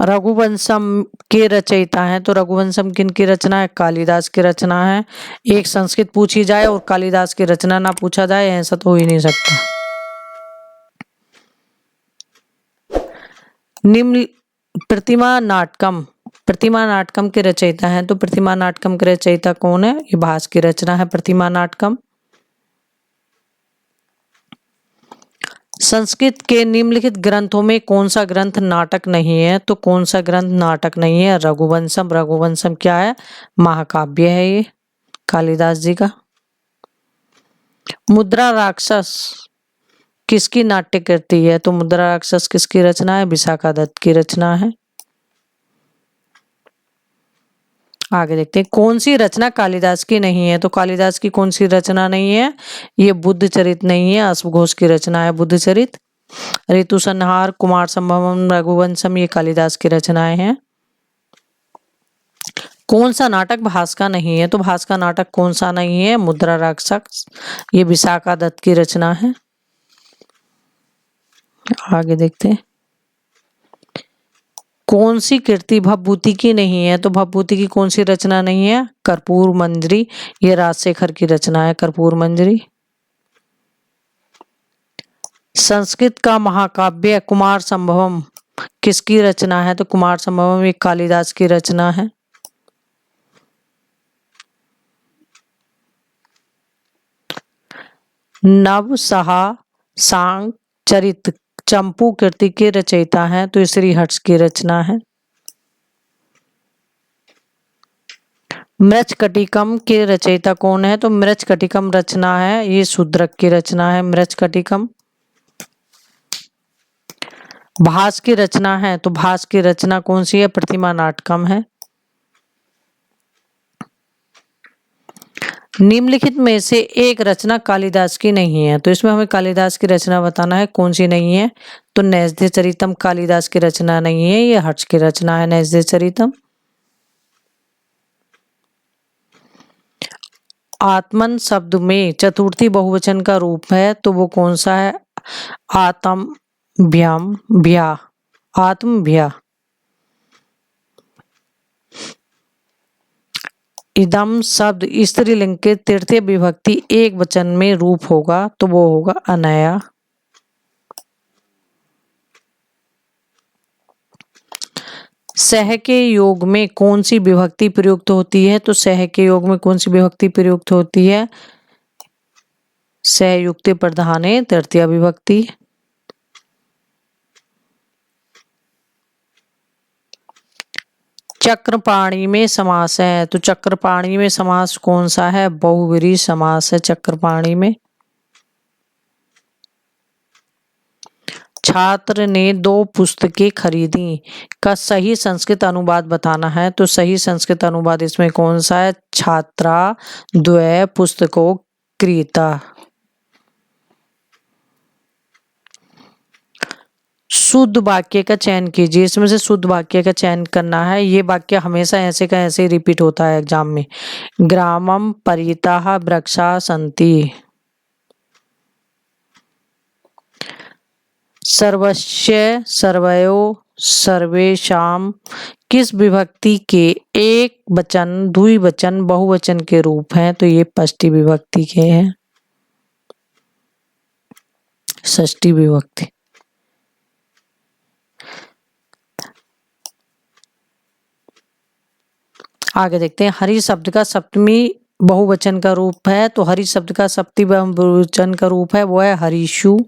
A: रघुवंशम के रचयिता हैं, तो रघुवंशम किनकी रचना है? कालिदास की रचना है। एक संस्कृत पूछी जाए और कालिदास की रचना ना पूछा जाए, ऐसा तो हो ही नहीं सकता। निम्न प्रतिमा नाटकम के रचयिता हैं, तो प्रतिमा नाटकम के रचयिता कौन है? ये भास की रचना है प्रतिमा नाटकम। संस्कृत के निम्नलिखित ग्रंथों में कौन सा ग्रंथ नाटक नहीं है? तो कौन सा ग्रंथ नाटक नहीं है? रघुवंशम। रघुवंशम क्या है? महाकाव्य है ये कालिदास जी का। मुद्रा राक्षस किसकी नाट्य कृति है? तो मुद्रा राक्षस किसकी रचना है? विशाखा दत्त की रचना है। आगे देखते हैं, कौन सी रचना कालिदास की नहीं है? तो कालिदास की कौन सी रचना नहीं है? ये बुद्ध चरित नहीं है, अश्वघोष की रचना है बुद्ध चरित। ऋतु संहार, कुमार संभवम, रघुवंशम, ये कालिदास की रचनाएं हैं। कौन सा नाटक भास का नहीं है? तो भास का नाटक कौन सा नहीं है? मुद्रा राक्षस, ये विशाखा दत्त की रचना है। आगे देखते हैं, कौन सी कृति भवभूति की नहीं है? तो भवभूति की कौन सी रचना नहीं है? कर्पूर मंजरी, ये राजशेखर की रचना है कर्पूर मंजरी। संस्कृत का महाकाव्य कुमार संभवम किसकी रचना है? तो कुमार संभवम एक कालिदास की रचना है। नव सहा सांग चरित चंपू कृति के रचयिता हैं? तो श्रीहर्ष की रचना है। मृच्छकटिकम के रचयिता कौन है? तो मृच्छकटिकम रचना है ये शूद्रक की रचना है मृच्छकटिकम। भास की रचना है, तो भास की रचना कौन सी है? प्रतिमा नाटकम है। निम्नलिखित में से एक रचना कालिदास की नहीं है, तो इसमें हमें कालिदास की रचना बताना है कौन सी नहीं है। तो नैषधीय चरितम कालिदास की रचना नहीं है, ये हर्ष की रचना है नैषधीय चरितम। आत्मन शब्द में चतुर्थी बहुवचन का रूप है, तो वो कौन सा है? आत्मभ्यम भ्या, आत्मभ्या। इदम शब्द स्त्रीलिंग के तृतीय विभक्ति एक वचन में रूप होगा, तो वो होगा अनया। सह के योग में कौन सी विभक्ति प्रयुक्त होती है? तो सह के योग में कौन सी विभक्ति प्रयुक्त होती है? सहयुक्ते प्रधाने तृतीया विभक्ति। चक्रपाणी में समास है, तो चक्रपाणी में समास कौन सा है? बहुव्रीहि समास है चक्रपाणी में। छात्र ने 2 पुस्तकें खरीदी का सही संस्कृत अनुवाद बताना है, तो सही संस्कृत अनुवाद इसमें कौन सा है? छात्रा द्वय पुस्तकों क्रीता। शुद्ध वाक्य का चयन कीजिए, इसमें से शुद्ध वाक्य का चयन करना है। ये वाक्य हमेशा ऐसे का ऐसे रिपीट होता है एग्जाम में। ग्रामम परितः वृक्षा सन्ति। सर्वस्य सर्वयो सर्वेषाम किस विभक्ति के एक वचन द्विवचन बहुवचन के रूप हैं? तो ये षष्ठी विभक्ति के हैं, षष्ठी विभक्ति। आगे देखते हैं। हरि शब्द का सप्तमी बहुवचन का रूप है, तो हरि शब्द का सप्तमी बहुवचन का रूप है वो है हरीषु।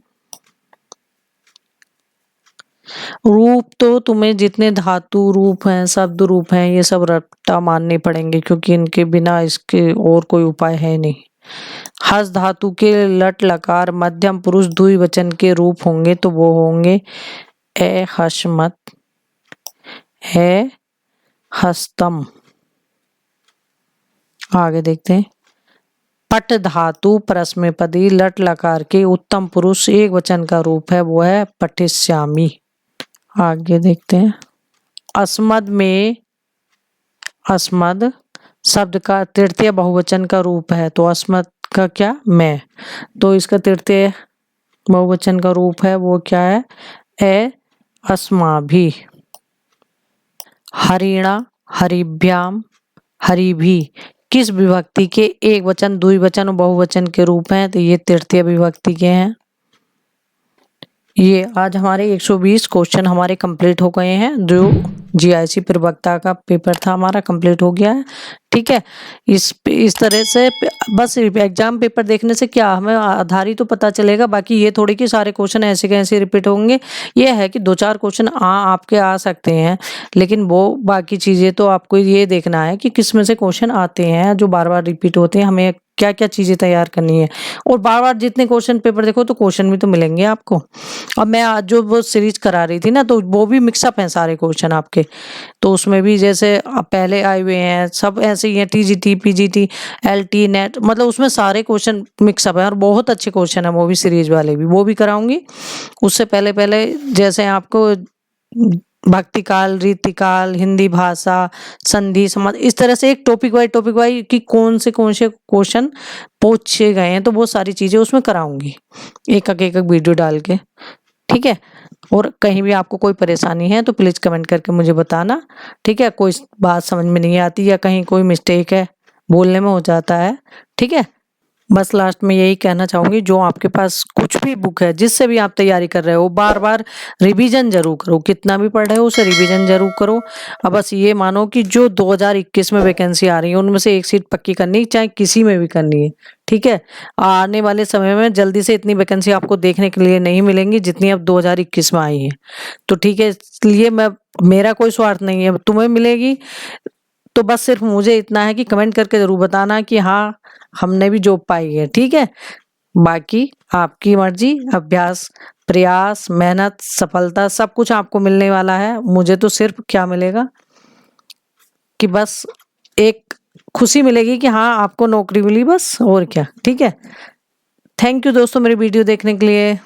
A: रूप तो तुम्हें जितने धातु रूप हैं शब्द रूप हैं ये सब रट्टा मानने पड़ेंगे, क्योंकि इनके बिना इसके और कोई उपाय है नहीं। हस धातु के लट लकार मध्यम पुरुष द्विवचन के रूप होंगे, तो वो होंगे ए हस्मत, है हस्तम। आगे देखते हैं। पट धातु परस्मैपदी लट लकार के उत्तम पुरुष एक वचन का रूप है वो है पठिष्यामि। आगे देखते हैं। अस्मद में अस्मद शब्द का तृतीय बहुवचन का रूप है, तो अस्मद का क्या? मैं, तो इसका तृतीय बहुवचन का रूप है वो क्या है? ए अस्माभि। हरिणा हरिभ्याम हरिभि किस विभक्ति के एक वचन द्विवचन और बहुवचन के रूप हैं? तो ये तृतीय विभक्ति के हैं। ये आज हमारे 120 क्वेश्चन हमारे कंप्लीट हो गए हैं। जो जीआईसी प्रवक्ता का पेपर था हमारा कंप्लीट हो गया है। ठीक है, इस तरह से बस एग्जाम पेपर देखने से क्या हमें आधार ही तो पता चलेगा, बाकी ये थोड़ी कि सारे क्वेश्चन ऐसे कैसे रिपीट होंगे। ये है कि 2-4 क्वेश्चन आपके आ सकते हैं, लेकिन वो बाकी चीज़ें तो आपको ये देखना है कि किस में से क्वेश्चन आते हैं जो बार बार रिपीट होते हैं, हमें क्या क्या चीज़ें तैयार करनी है। और बार बार जितने क्वेश्चन पेपर देखो तो क्वेश्चन भी तो मिलेंगे आपको। और मैं आज जो वो सीरीज करा रही थी ना, तो वो भी मिक्सअप हैं सारे क्वेश्चन आपके, तो उसमें भी जैसे पहले आए हुए हैं सब ऐसे ही हैं, टीजीटी पीजीटी एलटी नेट, मतलब उसमें सारे क्वेश्चन मिक्सअप है और बहुत अच्छे क्वेश्चन है वो भी सीरीज वाले भी, वो भी कराऊंगी। उससे पहले पहले जैसे आपको भक्ति काल, रीतिकाल, हिंदी भाषा, संधि समाज, इस तरह से एक टॉपिक वाइज कि कौन से क्वेश्चन पूछे गए हैं, तो वो सारी चीजें उसमें कराऊंगी एक एक वीडियो डाल के। ठीक है, और कहीं भी आपको कोई परेशानी है तो प्लीज कमेंट करके मुझे बताना। ठीक है, कोई बात समझ में नहीं आती या कहीं कोई मिस्टेक है बोलने में हो जाता है, ठीक है, बस लास्ट में यही कहना चाहूंगी, जो आपके पास कुछ भी बुक है, जिससे भी आप तैयारी कर रहे हो, बार बार रिवीजन जरूर करो। कितना भी पढ़ रहे हो उसे रिवीजन जरूर करो। अब बस ये मानो कि जो 2021 में वैकेंसी आ रही है उनमें से एक सीट पक्की करनी है, चाहे किसी में भी करनी है। ठीक है, आने वाले समय में जल्दी से इतनी वैकेंसी आपको देखने के लिए नहीं मिलेंगी जितनी अब 2021 में आई है। तो ठीक है, इसलिए मेरा कोई स्वार्थ नहीं है, तुम्हें मिलेगी। तो बस सिर्फ मुझे इतना है कि कमेंट करके जरूर बताना कि हाँ, हमने भी जॉब पाई है। ठीक है, बाकी आपकी मर्जी, अभ्यास, प्रयास, मेहनत, सफलता सब कुछ आपको मिलने वाला है। मुझे तो सिर्फ क्या मिलेगा कि बस एक खुशी मिलेगी कि हाँ आपको नौकरी मिली, बस, और क्या। ठीक है, थैंक यू दोस्तों मेरी वीडियो देखने के लिए।